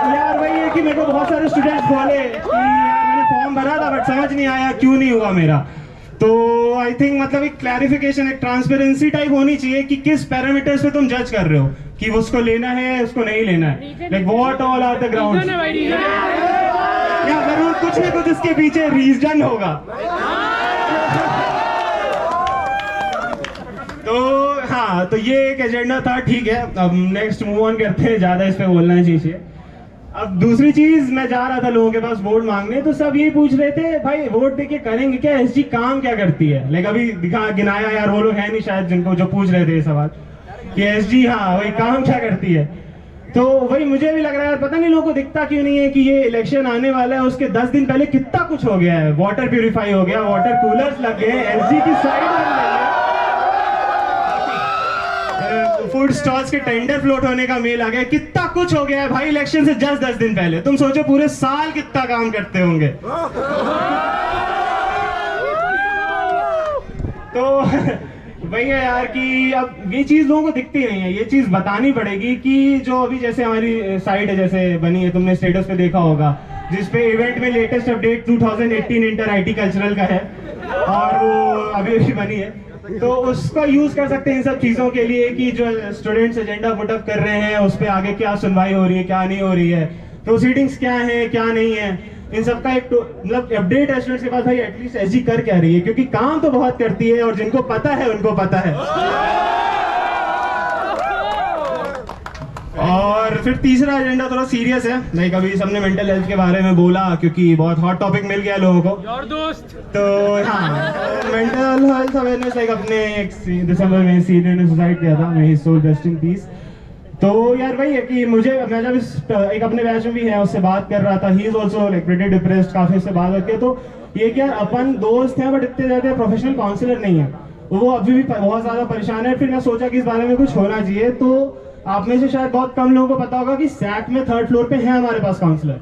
S3: यार वही है कि मेरे को बहुत सारे स्टूडेंट्स बोले कि यार मैंने फॉर्म भरा था बट समझ नहीं आया क्यों नहीं हुआ मेरा। तो आई थिंक मतलब एक क्लैरिफिकेशन, एक ट्रांसपेरेंसी टाइप होनी चाहिए कि किस पैरामीटर्स पे तुम जज कर रहे हो कि उसको लेना है उसको नहीं लेना है, like what all are the grounds, या जरूर कुछ ना कुछ इसके पीछे रीजन होगा। तो हाँ, तो ये एक एजेंडा था, ठीक है। अब नेक्स्ट मूव ऑन करते हैं, ज्यादा इस पे बोलना नहीं चाहिए। अब दूसरी चीज, मैं जा रहा था लोगों के पास वोट मांगने, तो सब यही पूछ रहे थे भाई वोट देके करेंगे क्या, SG काम क्या करती है। लाइक अभी दिखा गिनाया यार, वो लोग है नहीं शायद जिनको जो पूछ रहे थे ये सवाल कि SG हाँ वही काम क्या करती है। तो वही मुझे भी लग रहा है यार, पता नहीं लोगों को दिखता क्यों नहीं है कि ये इलेक्शन आने वाला है, उसके 10 दिन पहले कितना कुछ हो गया है। वाटर प्यूरिफाई हो गया, वाटर कूलर्स लग गए, SG की साइड बन गई है, फूड स्टॉल्स के टेंडर फ्लोट होने का मेल आ गया, कितना कुछ हो गया है भाई इलेक्शन से जस्ट 10 दिन पहले। तुम सोचो पूरे साल कितना काम करते होंगे। तो वही है यार कि अब ये चीज लोगों को दिखती नहीं है, ये चीज बतानी पड़ेगी कि जो अभी जैसे हमारी साइट है जैसे बनी है, तुमने स्टेटस पे देखा होगा, जिसपे इवेंट में latest update 2018 inter IT cultural का है और वो अभी अभी बनी है, तो उसका यूज कर सकते हैं इन सब चीजों के लिए कि जो स्टूडेंट्स एजेंडा पुट अप कर रहे हैं उस पर आगे क्या सुनवाई हो रही है, क्या नहीं हो रही है, प्रोसीडिंग्स क्या है क्या नहीं है, इन सब का एक मतलब अपडेट है स्टूडेंट्स के पास भाई एटलीस्ट SG कर क्या रही है, क्योंकि काम तो बहुत करती है और जिनको पता है उनको पता है। और फिर तीसरा एजेंडा थोड़ा सीरियस है, लाइक अभी सबने मेंटल हेल्थ के बारे में बोला क्योंकि बहुत हॉट टॉपिक मिल गया लोगों को। तो हाँ, मेंटल हेल्थ अवेयरनेस लाइक अपने दिसंबर में सीनियर ने सुसाइड किया था, मेरी सोल रेस्ट इन पीस। तो यार वही है कि मैं जब एक अपने बैच में भी है उससे बात कर रहा था, he is also like pretty depressed, काफी उससे बात करके, तो ये क्या अपन दोस्त हैं बट इतने ज्यादा प्रोफेशनल काउंसलर नहीं है, वो अभी भी बहुत ज्यादा परेशान है। फिर मैं सोचा कि इस बारे में कुछ होना चाहिए। तो आप में से शायद बहुत कम लोगों को पता होगा कि सैक में 3rd फ्लोर पे है हमारे पास काउंसलर,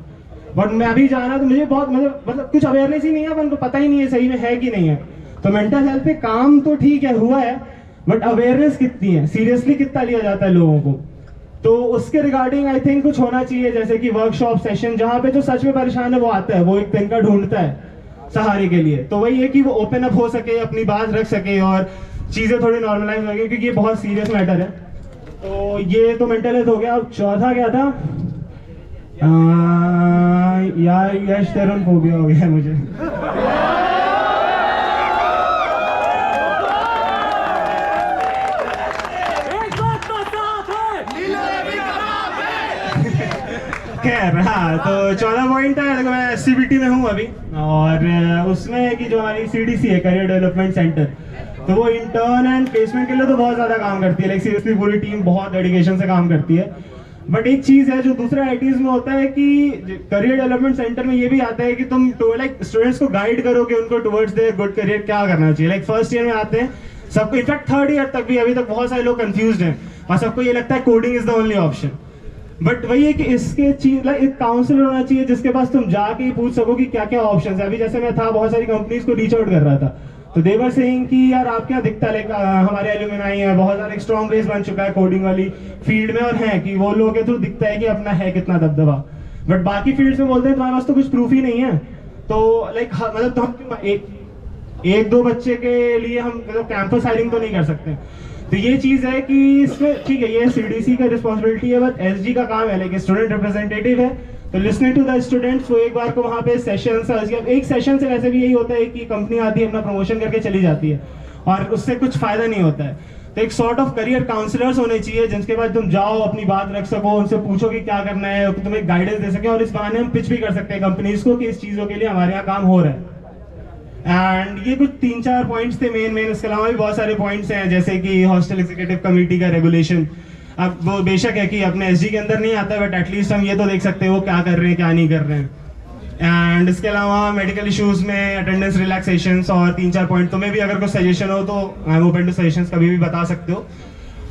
S3: बट मैं अभी जाना तो मुझे बहुत मतलब कुछ अवेयरनेस ही नहीं है, अपन को पता ही नहीं है सही में है कि नहीं है। तो मेंटल हेल्थ पे काम तो ठीक है हुआ है, बट अवेयरनेस कितनी है, सीरियसली कितना लिया जाता है लोगों को, तो उसके रिगार्डिंग आई थिंक कुछ होना चाहिए, जैसे कि वर्कशॉप सेशन जहाँ पे जो सच में परेशान है वो आता है, वो एक तरीका ढूंढता है सहारे के लिए। तो वही है कि वो ओपन अप हो सके, अपनी बात रख सके और चीजें थोड़ी नॉर्मलाइज हो गई, क्योंकि ये बहुत सीरियस मैटर है। तो ये तो मेंटल हेल्थ हो गया। अब चौथा क्या था यार, यश तरुण फोबिया हो गया मुझे। खैर हाँ, तो 14 पॉइंट है। देखो मैं SCBT में हूँ अभी, और उसमें है कि जो हमारी CDC है, करियर डेवलपमेंट सेंटर, तो वो इंटर्न एंड प्लेसमेंट के लिए तो बहुत ज्यादा काम करती है, लाइक सीरियसली पूरी टीम बहुत डेडिकेशन से काम करती है। बट एक चीज है जो दूसरा ITs में होता है कि करियर डेवलपमेंट सेंटर में ये भी आता है कि तुम लाइक स्टूडेंट्स को गाइड करोगे उनको टुवर्ड्स देयर गुड करियर क्या करना चाहिए। लाइक फर्स्ट ईयर में आते हैं सबको, इनफैक्ट 3rd ईयर तक भी अभी तक बहुत सारे लोग कंफ्यूज्ड हैं और सबको ये लगता है coding is the only option. But वही है कि इसके चीज लाइक एक काउंसलर होना चाहिए जिसके पास तुम जाके ही पूछ सको कि क्या क्या ऑप्शन है। अभी जैसे मैं था, बहुत सारी कंपनीज को रीच आउट कर रहा था, तो दे वर सेइंग कि यार आप क्या दिखता है, लाइक हमारे एल्यूमिनाई है, बहुत सारा स्ट्रॉन्ग बेस बन चुका है कोडिंग वाली फील्ड में, और है कि वो लोग के थ्रू दिखता है कि अपना है कितना दबदबा, बट बाकी फील्ड्स में बोलते हैं तुम्हारे पास तो कुछ प्रूफ ही नहीं है। तो लाइक मतलब तो हम एक दो बच्चे के लिए हम मतलब कैंपस हायरिंग तो नहीं कर सकते। तो ये चीज है कि इसमें ठीक है, ये CDC का रिस्पॉन्सिबिलिटी है, बट SG का काम है, लाइक स्टूडेंट रिप्रेजेंटेटिव है, तो लिसनिंग टू द स्टूडेंट्स, वो एक बार को वहाँ पे सेशंस, एक सेशन से वैसे भी यही होता है कि कंपनी आती है अपना प्रमोशन करके चली जाती है और उससे कुछ फायदा नहीं होता है। तो एक सॉर्ट ऑफ करियर काउंसलर्स होने चाहिए जिनके बाद तुम जाओ अपनी बात रख सको, उनसे पूछो कि क्या करना है, तुम्हें गाइडेंस दे सके, और इस बहाने हम पिच भी कर सकते हैं कंपनीज को कि इस चीजों के लिए हमारे यहाँ काम हो रहा है। एंड ये कुछ 3-4 पॉइंट्स थे मेन। इसके अलावा भी बहुत सारे पॉइंट्स हैं, जैसे कि हॉस्टल एग्जीक्यूटिव कमेटी का रेगुलेशन। अब वो बेशक है कि अपने एसजी के अंदर नहीं आता, बट एटलीस्ट हम ये तो देख सकते हैं वो क्या कर रहे हैं क्या नहीं कर रहे हैं। एंड इसके अलावा मेडिकल इश्यूज में अटेंडेंस रिलैक्सेशंस और 3-4 पॉइंट, तुम्हें भी अगर कुछ सजेशन हो तो I am open to suggestions, कभी भी बता सकते हो।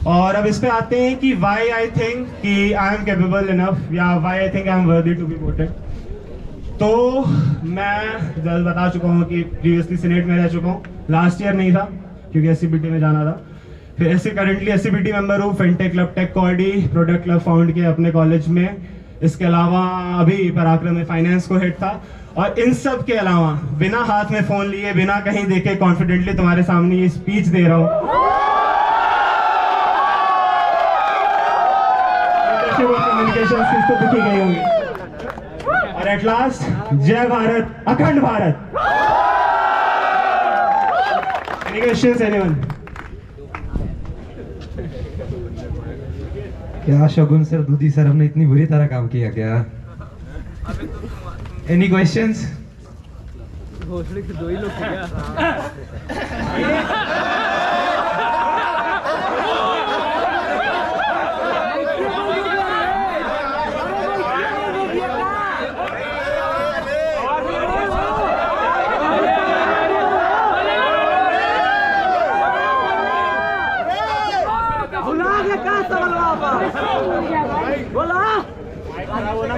S3: और अब इस पे आते हैं कि वाई आई थिंक कि आई एम कैपेबल इनफ या why I think I am worthy to be voted. तो मैं जल्द बता चुका हूँ कि प्रीवियसली सीनेट में रह चुका हूँ, लास्ट ईयर नहीं था क्योंकि एससीपीटी में जाना था। फिर ऐसे करंटली एससीपीटी मेंबर हूँ, फिनटेक क्लब टेक कॉर्डी प्रोडक्ट क्लब फाउंड किया अपने कॉलेज में। इसके अलावा अभी पराक्रम में फाइनेंस को हेड था। और इन सब के अलावा बिना हाथ में फोन लिए, बिना कहीं देखे, कॉन्फिडेंटली तुम्हारे सामने ये स्पीच दे रहा हूँ। कम्युनिकेशन स्किल्स तो दिखी गई होंगी। और एट लास्ट, जय भारत, अखंड भारत। Any questions, anyone?
S6: क्या शगुन सर, दूधी सर, हमने इतनी बुरी तरह काम किया क्या? Any questions?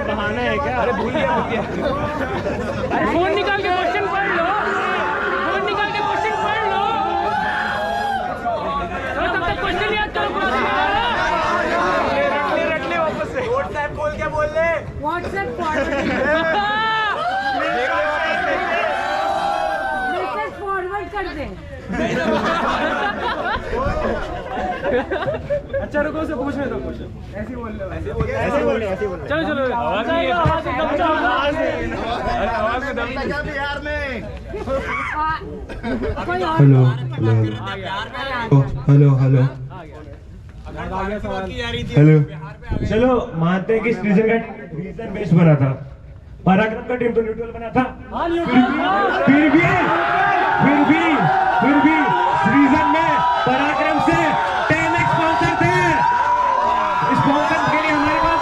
S3: बहाना है क्या? अरे भूल गया।
S7: फोन निकाल के क्वेश्चन पढ़ लो, फोन निकाल के क्वेश्चन पढ़ लो, तो तब तक क्वेश्चन याद करो। रट ले वापस से। व्हाट्सएप खोल के बोल ले। व्हाट्सएप फॉरवर्ड कर दे। अच्छा रुको, से पूछने दो क्वेश्चन। ऐसे बोल लो। चलो चलो, आवाज नहीं है। आवाज में दम नहीं। बिहार में
S6: हेलो हेलो हेलो हेलो।
S3: चलो मानते हैं कि सीजन का रीजन बेस्ड बना था, पराक्रम का टीम तो न्यूट्रल बना था। फिर भी सीजन में पराक्रम से 10x स्पॉन्सर थे। स्पॉन्सर के लिए हमारे पास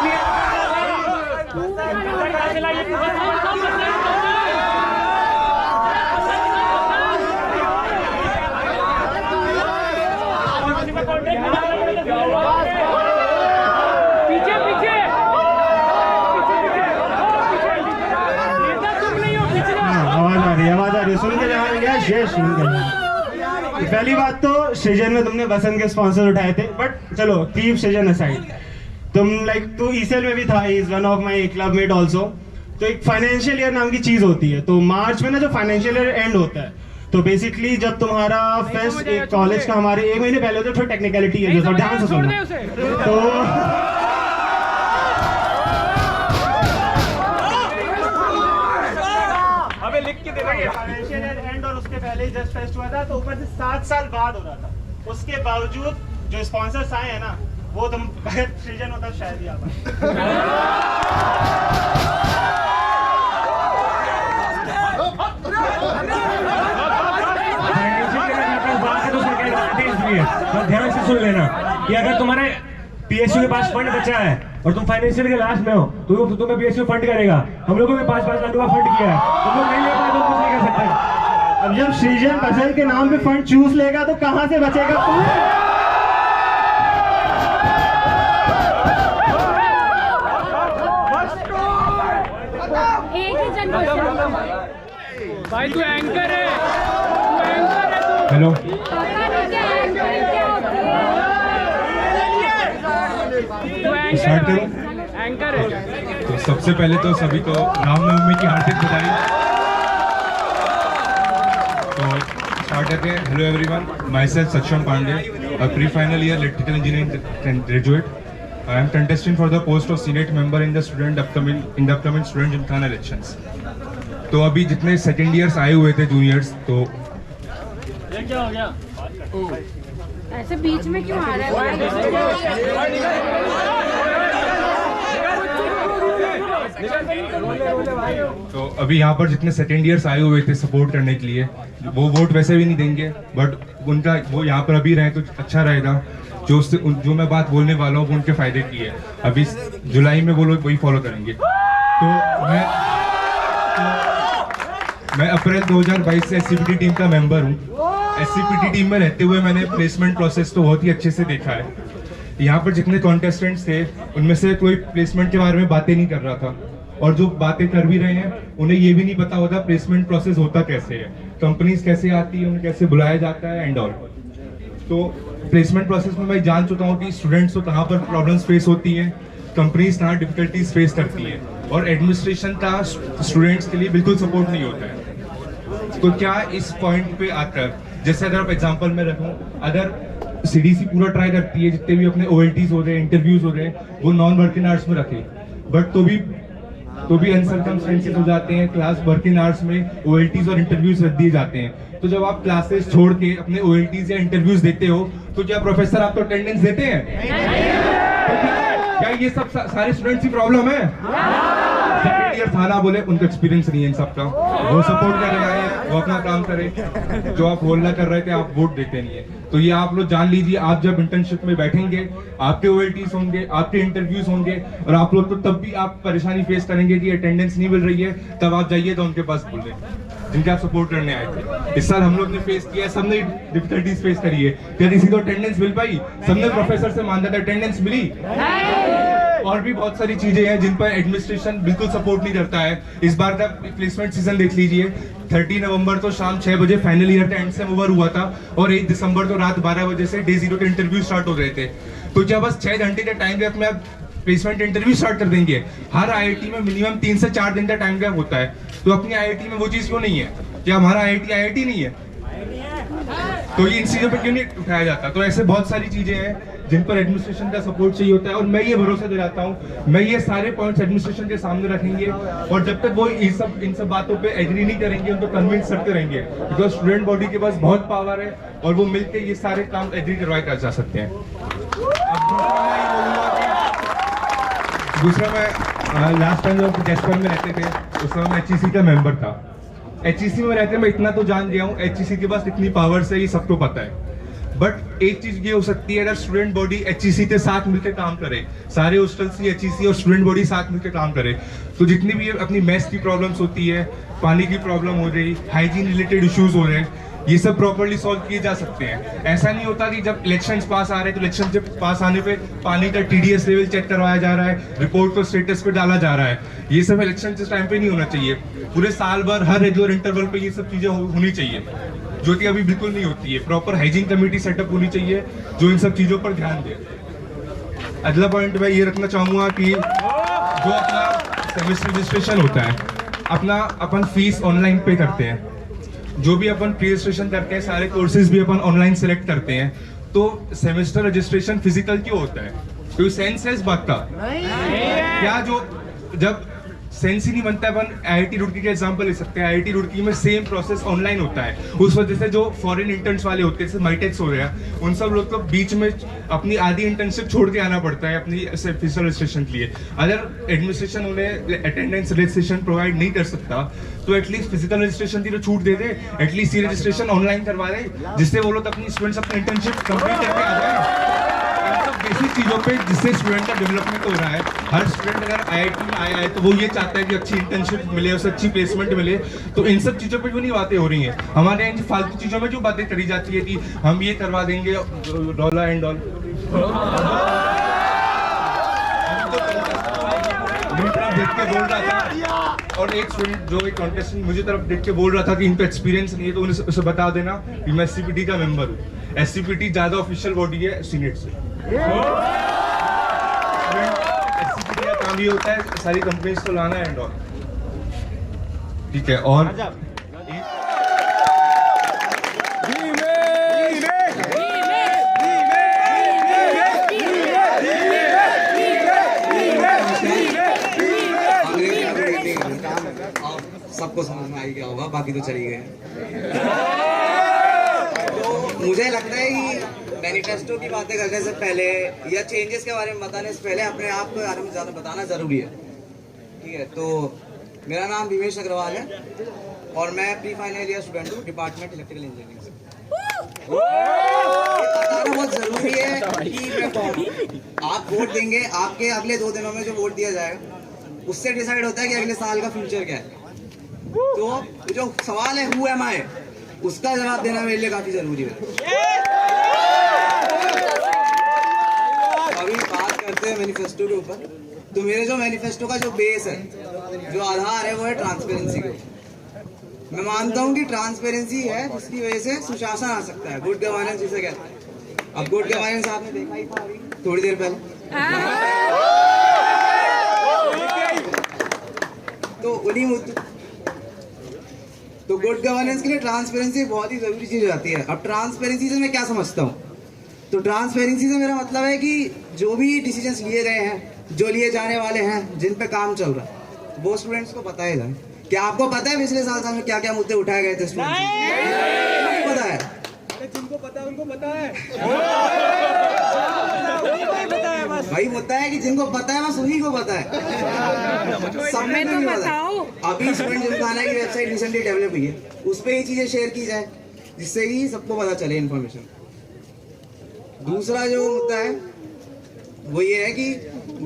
S3: भी आवाज आ रही है, सुन के जाएंगे। शेष सुन के जाएंगे। पहली बात तो सृजन में तुमने बसंत के स्पॉन्सर उठाए थे, बट चलो कीप सृजन असाइड। तुम तू ईसेल में भी था, is one of my club mate also. तो एक फाइनेंशियल ईयर नाम की चीज होती है, तो मार्च में ना जो फाइनेंशियल ईयर एंड होता है, तो बेसिकली जब तुम्हारा फेस्ट एक कॉलेज का हमारे 1 महीने पहले होता है, थोड़ी टेक्निकलिटी है जो ध्यान से सुनना। तो फाइनेंशियल ईयर एंड और उसके पहले ही जस्ट फेस्ट हुआ था, तो ऊपर से 7 साल बाद हो रहा था। उसके बावजूद जो स्पॉन्सर्स आए हैं ना, वो तुम सृजन होता शायद ही आता। ध्यान से सुन लेना कि अगर तुम्हारे पीएसयू के पास फंड बचा है और तुम फाइनेंशियल के लास्ट में हो, तो तुम्हें पीएसयू फंड करेगा। हम लोगों ने 5-5 लाख रुपया फंड किया है, तुम लोग नहीं ले पाए तो कुछ नहीं कर सकते। अब जब सृजन फसल के नाम पे फंड चूस लेगा तो कहां से बचेगा?
S7: भाई तू एंकर है, तू एंकर है तू।
S6: हेलो
S7: स्टार्ट करो। एंकर है।
S8: तो सबसे पहले तो सभी को रामनवमी की हार्दिक बधाई। तो स्टार्ट करते हैं। Hello everyone, myself Saksham Pandey, a pre final year electrical engineering graduate. I am contesting for the post of senate member in the upcoming student gymkhana elections. तो अभी जितने सेकेंड ईयर्स आए हुए थे जूनियर्स, तो
S7: ये क्या हो गया?
S9: ऐसे बीच में क्यों आ रहा है?
S8: तो अभी यहाँ पर जितने सेकेंड ईयर्स आए हुए थे सपोर्ट करने के लिए, वो वोट वैसे भी नहीं देंगे, बट उनका वो यहाँ पर अभी रहे तो अच्छा रहेगा। जो मैं बात बोलने वाला हूँ वो उनके फायदे की है। अभी जुलाई में वो लोग वही फॉलो करेंगे। तो मैं अप्रैल 2022 से SCPT टीम का मेंबर हूँ। SCPT टीम में रहते हुए मैंने प्लेसमेंट प्रोसेस तो बहुत ही अच्छे से देखा है। यहाँ पर जितने कॉन्टेस्टेंट्स थे उनमें से कोई प्लेसमेंट के बारे में बातें नहीं कर रहा था, और जो बातें कर भी रहे हैं उन्हें ये भी नहीं पता होता प्लेसमेंट प्रोसेस होता कैसे है, कंपनीज कैसे आती है, उन्हें कैसे बुलाया जाता है एंड ऑल। तो प्लेसमेंट प्रोसेस में मैं जान चुका हूँ कि स्टूडेंट्स को कहाँ पर प्रॉब्लम्स फेस होती हैं, कंपनीज कहाँ डिफिकल्टीज फेस करती हैं, और एडमिनिस्ट्रेशन का स्टूडेंट्स के लिए बिल्कुल सपोर्ट नहीं होता है। तो क्या इस पॉइंट पे आकर, जैसे अगर आप एग्जांपल में रखूं, अगर CDC पूरा ट्राई करती है जितने भी अपने OLTs हो रहे हैं, इंटरव्यूज हो रहे हैं, वो नॉन वर्किंग आवर्स में रखे, बट तो भी अनसर्कमस्टेंसेस हो जाते हैं, क्लास वर्किंग आवर्स में OLTs और इंटरव्यूज रख दिए जाते हैं। तो जब आप क्लासेस छोड़ के अपने OLTs या इंटरव्यूज देते हो तो क्या प्रोफेसर आपको अटेंडेंस देते हैं? क्या ये सब सारे स्टूडेंट्स की प्रॉब्लम है? सेकंड ईयर थाना बोले उनका एक्सपीरियंस नहीं है इन सब का, वो सपोर्ट कर रहे हैं, वो अपना काम करे, जो आप बोलना कर रहे थे आप वोट देते नहीं है। तो ये आप लोग जान लीजिए, आप जब इंटर्नशिप में बैठेंगे आपके OLTs होंगे, आपके इंटरव्यूज होंगे, और आप लोग तो तब भी आप परेशानी फेस करेंगे कि अटेंडेंस नहीं मिल रही है, तब आप जाइए तो उनके पास बोल दें जिनके आप सपोर्ट करने आए थे। इस साल हम लोग ने फेस किया, सबने डिफिकल्टीज फेस करी है। क्या किसी को अटेंडेंस मिल पाई? सबने प्रोफेसर से मांगा था, अटेंडेंस मिली? और भी बहुत सारी चीजें हैं जिन पर एडमिनिस्ट्रेशन बिल्कुल सपोर्ट नहीं करता है। इस बार का प्लेसमेंट सीजन देख लीजिए, 30 नवंबर तो शाम 6 बजे फाइनल ईयर का एंड सेम ओवर हुआ था, और 1 दिसंबर तो रात 12 बजे से डे 0 के इंटरव्यू स्टार्ट हो रहे थे। तो जब बस 6 घंटे का टाइम गैप में आप प्लेसमेंट इंटरव्यू स्टार्ट कर देंगे, हर IIT में मिनिमम 3 से 4 दिन का टाइम गैप होता है, तो अपनी IIT में वो चीज क्यों नहीं है? क्या हमारा IIT नहीं है? तो ये इन चीजों पर क्यों नहीं उठाया जाता? तो ऐसे बहुत सारी चीजें हैं जिन पर एडमिनिस्ट्रेशन का सपोर्ट चाहिए होता है, और मैं ये भरोसा दिलाता हूँ, मैं ये सारे पॉइंट्स एडमिनिस्ट्रेशन के सामने रखेंगे, और जब तक वो इन सब बातों पे एग्री नहीं करेंगे, उनको कन्विंस करते रहेंगे, बिकॉज स्टूडेंट बॉडी के पास बहुत पावर है और वो मिलकर ये सारे काम एग्री करवाए कर जा सकते हैं। दूसरा मैं लास्ट टाइम जब जैसपुर में रहते थे उस समय मैं HEC का मेंबर था। HEC में रहते मैं इतना तो जान गया हूँ, HEC के पास इतनी पावर है ये सबको पता है, बट एक चीज ये हो सकती है, अगर स्टूडेंट बॉडी HEC के साथ मिलकर काम करे, सारे हॉस्टल्स की HEC और स्टूडेंट बॉडी साथ मिलकर काम करे, तो जितनी भी अपनी मेस की प्रॉब्लम्स होती है, पानी की प्रॉब्लम हो रही, हाइजीन रिलेटेड इश्यूज हो रहे हैं, ये सब प्रॉपर्ली सॉल्व किए जा सकते हैं। ऐसा नहीं होता कि जब इलेक्शंस पास आ रहे हैं तो इलेक्शन से पास आने पे पानी का TDS लेवल चेक करवाया जा रहा है, रिपोर्ट को स्टेटस पे डाला जा रहा है। ये सब इलेक्शन के टाइम पे नहीं होना चाहिए, पूरे साल भर हर रेगुलर इंटरवल पे ये सब चीजें होनी चाहिए, जो कि अभी बिल्कुल नहीं होती है। प्रॉपर हाइजीन कमेटी सेटअप होनी चाहिए जो इन सब चीजों पर ध्यान दे। अगला पॉइंट मैं ये रखना चाहूंगा कि जो अपना सेमेस्टर रजिस्ट्रेशन होता है, अपन फीस ऑनलाइन पे करते हैं, जो भी अपन प्री रजिस्ट्रेशन करते हैं, सारे कोर्सेज भी अपन ऑनलाइन सेलेक्ट करते हैं, तो सेमेस्टर रजिस्ट्रेशन फिजिकल क्यों होता है? कोई सेंस है इस बात का? क्या जब सेंस ही नहीं बनता है, अपन IIT रुड़की का एग्जांपल ले सकते हैं। IIT रुड़की में सेम प्रोसेस ऑनलाइन होता है, उस वजह से जो फॉरेन इंटर्न्स वाले होते हैं, जैसे माइटेक्स हो रहा है, उन सब लोग को बीच में अपनी आधी इंटर्नशिप छोड़ के आना पड़ता है अपनी फिजिकल रजिस्ट्रेशन के लिए। अगर एडमिनिस्ट्रेशन उन्हें अटेंडेंस रजिस्ट्रेशन प्रोवाइड नहीं कर सकता तो एटलीस्ट फिजिकल रजिस्ट्रेशन की तो छूट दे दे, एटलीस्ट ये रजिस्ट्रेशन ऑनलाइन करवा दे, जिससे वो लोग अपनी स्टूडेंट्स अपनी इंटर्नशिप कंप्लीट करके आ जाए। बेसिक चीजों पे जिससे स्टूडेंट का डेवलपमेंट हो रहा है। हर स्टूडेंट अगर IIT में आया है तो वो ये चाहता है कि अच्छी इंटर्नशिप मिले, उसे अच्छी प्लेसमेंट मिले, तो इन सब चीजों पे क्यों नहीं बातें हो रही हैं? हमारे यहाँ फालतू चीजों में जो बातें करी जाती है कि हम ये करवा देंगे, डॉला एंड ऑल। देख के बोल रहा था, और एक स्टूडेंट जो एक कॉन्टेस्टेंट मुझे तरफ देख के बोल रहा था कि इनको एक्सपीरियंस नहीं है, तो उन्हें उसे बता देना कि मैं SCPT का मेंबर हूँ। SCPT ज्यादा ऑफिशियल बॉडी है सीनेट से। SCPT का काम ये होता है सारी कंपनीज को लाना एंड ऑल, ठीक है। और
S10: सबको समझ में आ गया होगा, बाकी तो चली गए। तो मुझे लगता है कि मैनिफेस्टो की बातें करने से पहले या चेंजेस के बारे में बताने से पहले अपने आप के बारे में ज़्यादा बताना ज़रूरी है, ठीक है। तो मेरा नाम विमेश अग्रवाल है और मैं प्री फाइनल ईयर स्टूडेंट हूँ, डिपार्टमेंट इलेक्ट्रिकल इंजीनियरिंग से। ये बताना बहुत जरूरी है कि मैं कौन हूँ। आप वोट देंगे, आपके अगले 2 दिनों में जो वोट दिया जाएगा उससे डिसाइड होता है कि अगले साल का फ्यूचर क्या है। तो जो सवाल है हु एम आई, उसका जवाब देना मेरे लिए काफी जरूरी है। अभी बात करते हैं मैनिफेस्टो के ऊपर। तो मेरे जो मैनिफेस्टो का जो बेस है, जो आधार है, वो है ट्रांसपेरेंसी के ऊपर। मैं मानता हूँ कि ट्रांसपेरेंसी है जिसकी वजह से सुशासन आ सकता है, गुड गवर्नेंस जिसे कहते हैं। अब गुड गवर्नेंस आपने देखा ही था अभी थोड़ी देर पहले, तो उन्हीं मुद्दों, तो गुड गवर्नेंस के लिए ट्रांसपेरेंसी बहुत ही जरूरी चीज हो जाती है। अब ट्रांसपेरेंसी से मैं क्या समझता हूँ, तो ट्रांसपेरेंसी से मेरा मतलब है कि जो भी डिसीजंस लिए गए हैं, जो लिए जाने वाले हैं, जिन पे काम चल रहा है, वो स्टूडेंट्स को पता है। क्या आपको पता है पिछले साल में क्या क्या मुद्दे उठाए गए थे स्टूडेंट्स? नहीं पता है? जिनको पता है उनको पता है भाई, मुद्दा है कि जिनको पता है बस उन्हीं को पता है, सबने तो नहीं पता। अभी स्टूडेंट जिमखाना की वेबसाइट रिसेंटली डेवलप हुई है, उस पर ये चीजें शेयर की जाए जिससे कि सबको पता चले इन्फॉर्मेशन। दूसरा जो मुद्दा है वो ये है कि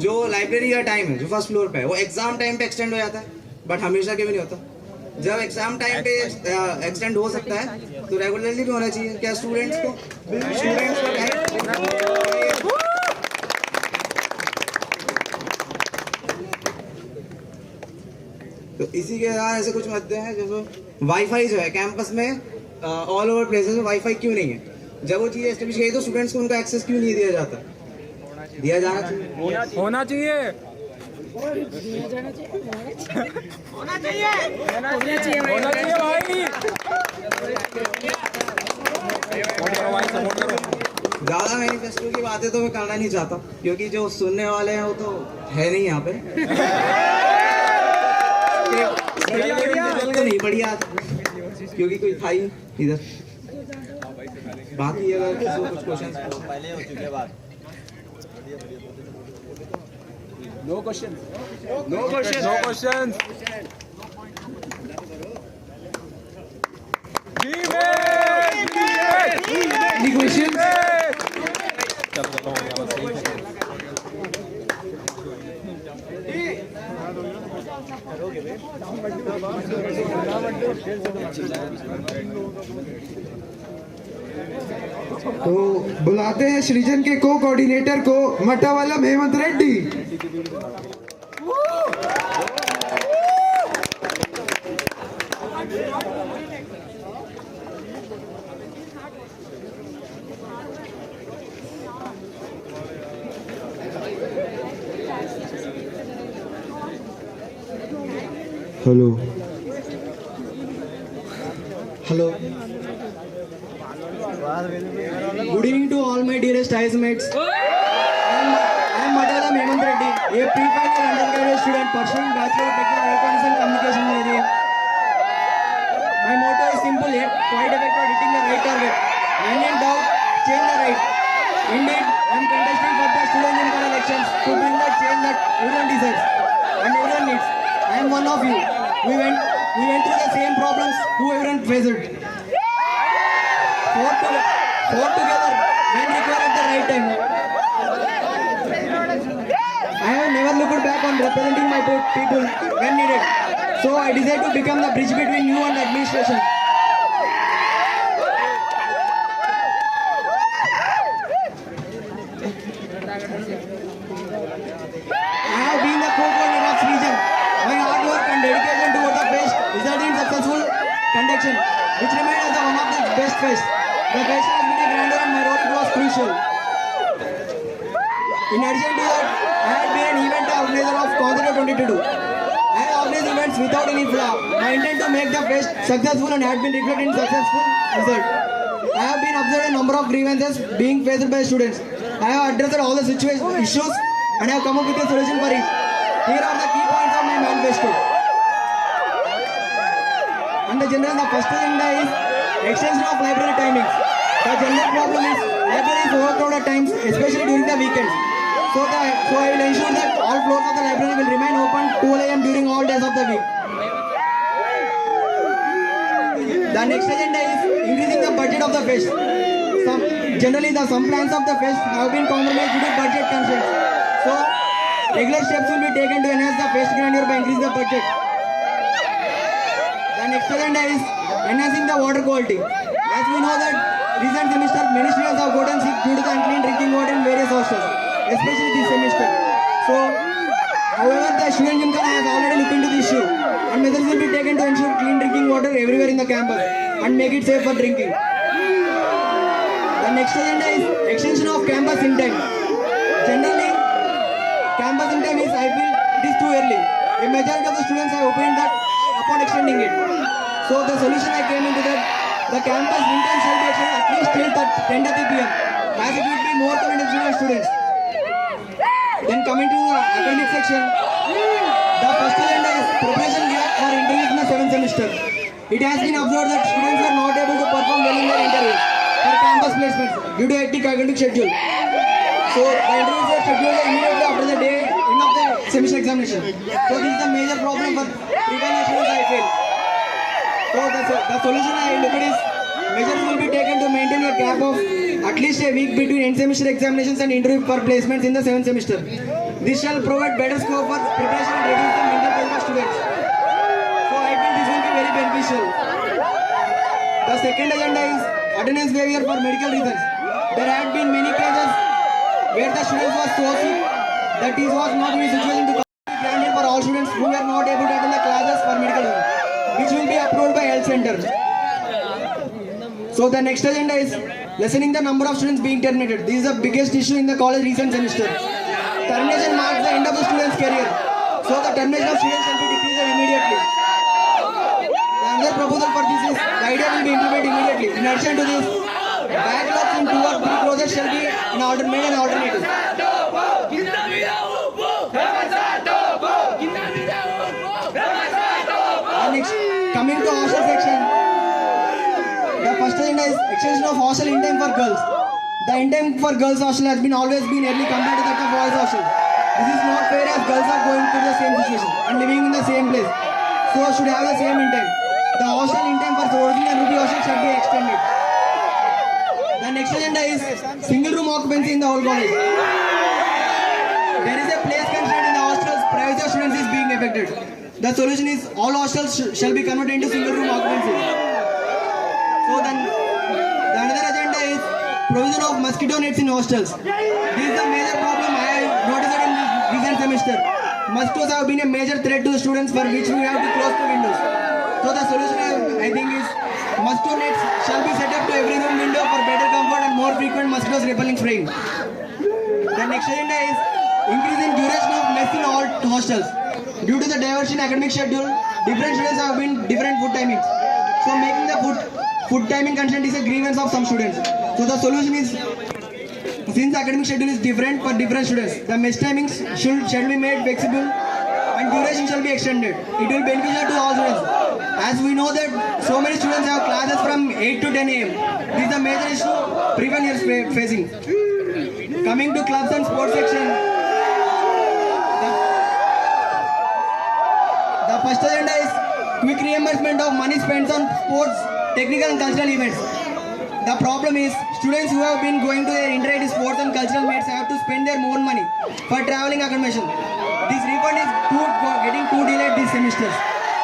S10: जो लाइब्रेरी का टाइम है जो फर्स्ट फ्लोर पे है, वो एग्जाम टाइम पे एक्सटेंड हो जाता है, बट हमेशा के भी नहीं होता। जब एग्जाम टाइम पे एक्सटेंड हो सकता है तो रेगुलरली भी होना चाहिए। क्या स्टूडेंट्स को तो इसी के साथ ऐसे कुछ मुद्दे हैं, जैसे वाईफाई जो है कैंपस में ऑल ओवर प्लेसेस में वाईफाई क्यों नहीं है? जब वो चीज़ एस्टेब्लिश की तो स्टूडेंट्स को उनका एक्सेस क्यों नहीं दिया जाता? दिया जाना चाहिए, होना चाहिए, होना चाहिए भाई। ज्यादा मैनिफेस्टो की बातें तो मैं करना नहीं चाहता, क्योंकि जो सुनने वाले हैं वो तो है नहीं यहाँ पे। तो नहीं बढ़िया, क्योंकि कोई था ही इधर। बाकी अगर किसी को कुछ क्वेश्चन पहले हो चुके बाद, no question, no question, no question. Any questions?
S11: तो बुलाते हैं सृजन के को कोऑर्डिनेटर को, मटावाला Hemant Reddy. Hello hello, good evening to all my dearest classmates. I am Matawalam Hemant Reddy, a pre-final undergraduate student pursuing Bachelor of Technical Electronics and Communication Engineering. My motto is simple yet quite effective: hitting the right target. When in doubt, change the right. Indeed, I am contesting for the student in elections to bring the change that everyone deserves and everyone needs. I am one of you. We went through the same problems who everyone faced. Fought together when required at the right time. I have never looked back on representing my people when needed. So I decided to become the bridge between you and the administration. I have been the co-coordinator of region. My hard work and dedication towards the fest resulted in successful conduction, which remained as one of the best fests. The fest has been a grandeur and my role was crucial. In addition to that, I had been an event organizer of Concert 2022. I have organized events without any flaw. My intent to make the fest successful and had been reflected in successful result. I have been observed a number of grievances being faced by students. I have addressed all the issues and have come up with a solution for it. Here are the key points of my manifesto. And the first thing is extension of library timings. The general problem is library is overcrowded at times, especially during the weekends. So I will ensure that all floors of the library will remain open 12 AM during all days of the week. The next agenda is increasing the budget of the fest. Generally, some plans of the fest have been compromised due to budget constraints. So, regular steps will be taken to enhance the fest grandeur by increasing the budget. The next agenda is enhancing the water quality. As we know that recent semester many students have gotten sick due to the unclean drinking water in various hostels, especially this semester. So, however, the student gymkhana has already looked into the issue and measures will be taken to ensure clean drinking water everywhere in the campus and make it safe for drinking. The next agenda is extension of campus in time. Generally, campus in time is, I feel, it is too early. A majority of the students have opined that upon extending it. So the solution I came into that the campus in time shall be extended at least till 10:30 p.m. as it would be more convenient for students. Then coming to the academic section, the first agenda is preparation for interviews in the 7th semester. It has been observed that students were not able to perform well in their interviews for campus placements due to hectic academic schedule. So the interviews were scheduled immediately after the day end of the semester examination. So this is a major problem for previous students, I feel. So the solution I look at is measures will be taken to maintain a gap of at least a week between end semester examinations and interview for placements in the 7th semester. This shall provide better scope for preparation and reduce the mental health of students. So I feel this will be very beneficial. The second agenda is attendance failure for medical reasons. There had been many cases where the students was so sick that it was not in a situation to be granted for all students who were not able to attend the classes for medical reasons, which will be approved by health center. So the next agenda is lessening the number of students being terminated. This is the biggest issue in the college recent semester. Termination marks the end of the student's career. So the termination of students shall be decreased immediately. The another proposal for this is the idea will be implemented immediately. In addition to this, backlogs in 2 or 3 courses shall be made an alternative. Next, coming to hostel section, the first agenda is extension of hostel in time for girls. The in time for girls hostel has been always been early compared to that of boys hostel. This is not fair as girls are going through the same situation and living in the same place, so should have the same in time. The hostel in time for Soroji and Ruby hostel should be extended. The next agenda is single room occupancy in the whole college. There is a place constraint in the hostels. Privacy of students is being affected. The solution is all hostels shall be converted into single room occupancy. So then, the another agenda is provision of mosquito nets in hostels. This is the major problem I have noticed in this recent semester. Mosquitoes have been a major threat to the students for which we have to close the windows. So the solution I think is mosquito nets shall be set up to every room window for better comfort and more frequent mosquitoes repelling spraying. The next agenda is increasing duration of mess in all hostels. Due to the diversion academic schedule, different students have been different food timings. So making the food timing constraint is a grievance of some students. So the solution is, since academic schedule is different for different students, the mess timings shall be made flexible and duration shall be extended. It will be beneficial to all students. As we know that so many students have classes from 8 to 10 a.m. This is a major issue previous years facing. Coming to clubs and sports section, the first agenda is quick reimbursement of money spent on sports, technical and cultural events. The problem is students who have been going to their inter-ed sports and cultural meets have to spend their own money for traveling accommodation. This refund is getting too delayed this semester.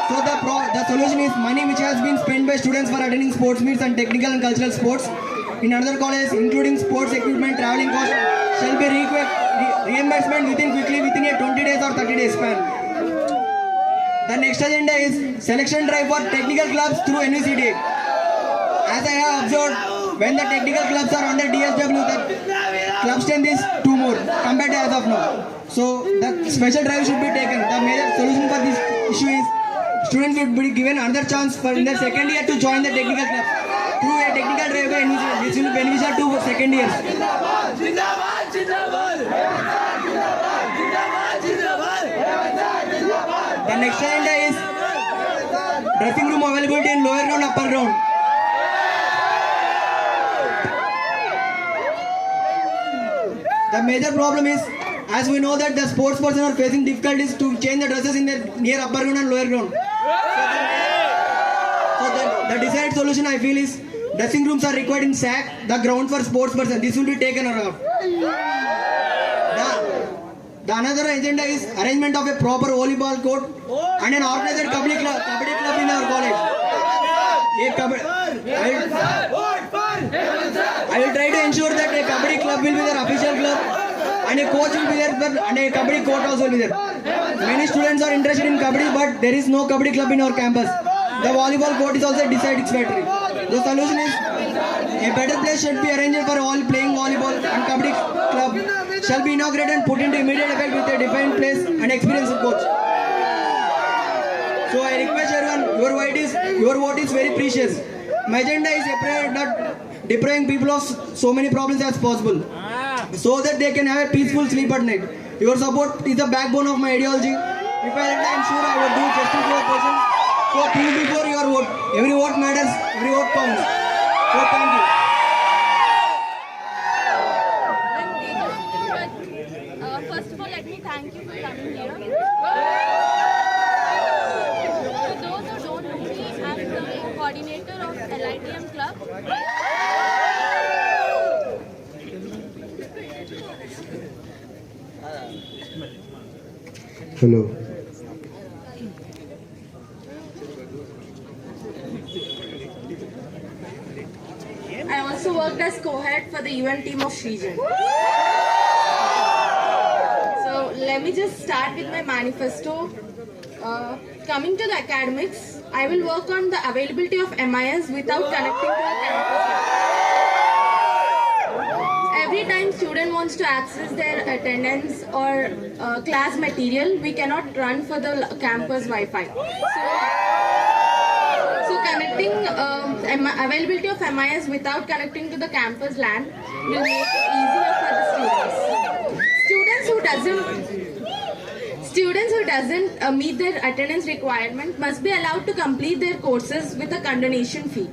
S11: So the solution is money which has been spent by students for attending sports meets and technical and cultural sports in another colleges, including sports equipment, traveling costs, shall be reimbursement within a 20 days or 30 days span. The next agenda is selection drive for technical clubs through NVCDA. As I have observed, when the technical clubs are under DSW, the club strength is 2 more compared to as of now. So the special drive should be taken. The major solution for this issue is students would be given another chance for in their second year to join the technical club through a technical drive by NVCDA. This will be beneficial to second years. The next agenda is dressing room availability in lower ground, upper ground. The major problem is, as we know that the sports person are facing difficulties to change the dresses in their near upper ground and lower ground. So the desired solution I feel is Dressing rooms are required in SAC, the ground for sports person. This will be taken around. The another agenda is arrangement of a proper volleyball court and an organized kabaddi club in our college. I will try to ensure that a kabaddi club will be their official club and a coach will be there and a kabaddi court also will be there. Many students are interested in kabaddi, but there is no kabaddi club in our campus. The volleyball court is also dissatisfactory. The solution is a better place should be arranged for all playing volleyball, and kabaddi club shall be inaugurated and put into immediate effect with a defined place and experienced coach. So I request everyone, your vote is very precious. My agenda is not depriving people of so many problems as possible, so that they can have a peaceful sleep at night. Your support is the backbone of my ideology. If I had time, sure I would do justice to your person. So think before your vote. Every vote matters. Every vote counts. So thank you.
S9: First of all, let me thank you for coming here. For those who don't know me, I'm the coordinator of LITM Club.
S6: Hello.
S9: I also worked as co-head for the UN team of Shrijan. So let me just start with my manifesto. Coming to the academics, I will work on the availability of MIS without connecting to the campus. Every time student wants to access their attendance or class material, we cannot run for the campus Wi-Fi. So connecting availability of MIS without connecting to the campus LAN will make it easier for the students. Students who doesn't meet their attendance requirement must be allowed to complete their courses with a condonation fee.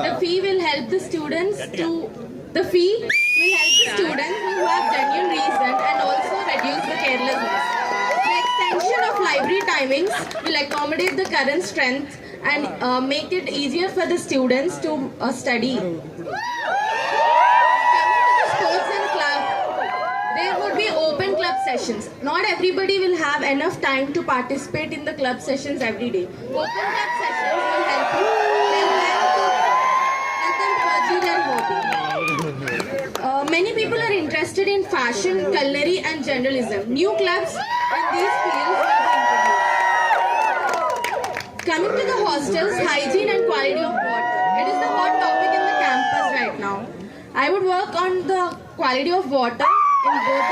S9: The fee will help the students who have genuine reason and also reduce the carelessness. The extension of library timings will accommodate the current strength and make it easier for the students to study. There would be open club sessions. Not everybody will have enough time to participate in the club sessions every day. Open club sessions will help them pursue their hobby. Many people are interested in fashion, culinary and journalism. New clubs in these fields will be introduced. Coming to the hostels, hygiene and quality of water. It is the hot topic in the campus right now. I would work on the quality of water in both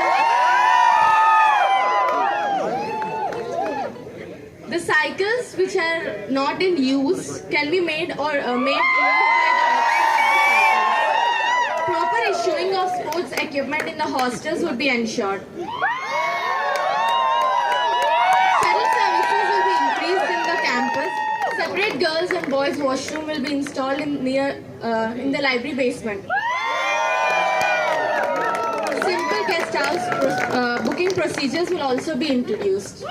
S9: the cycles which are not in use can be made or made proper issuing of sports equipment in the hostels would be ensured. Shuttle services will be increased in the campus. Separate girls and boys washroom will be installed in the library basement. Simple guest house booking procedures will also be introduced.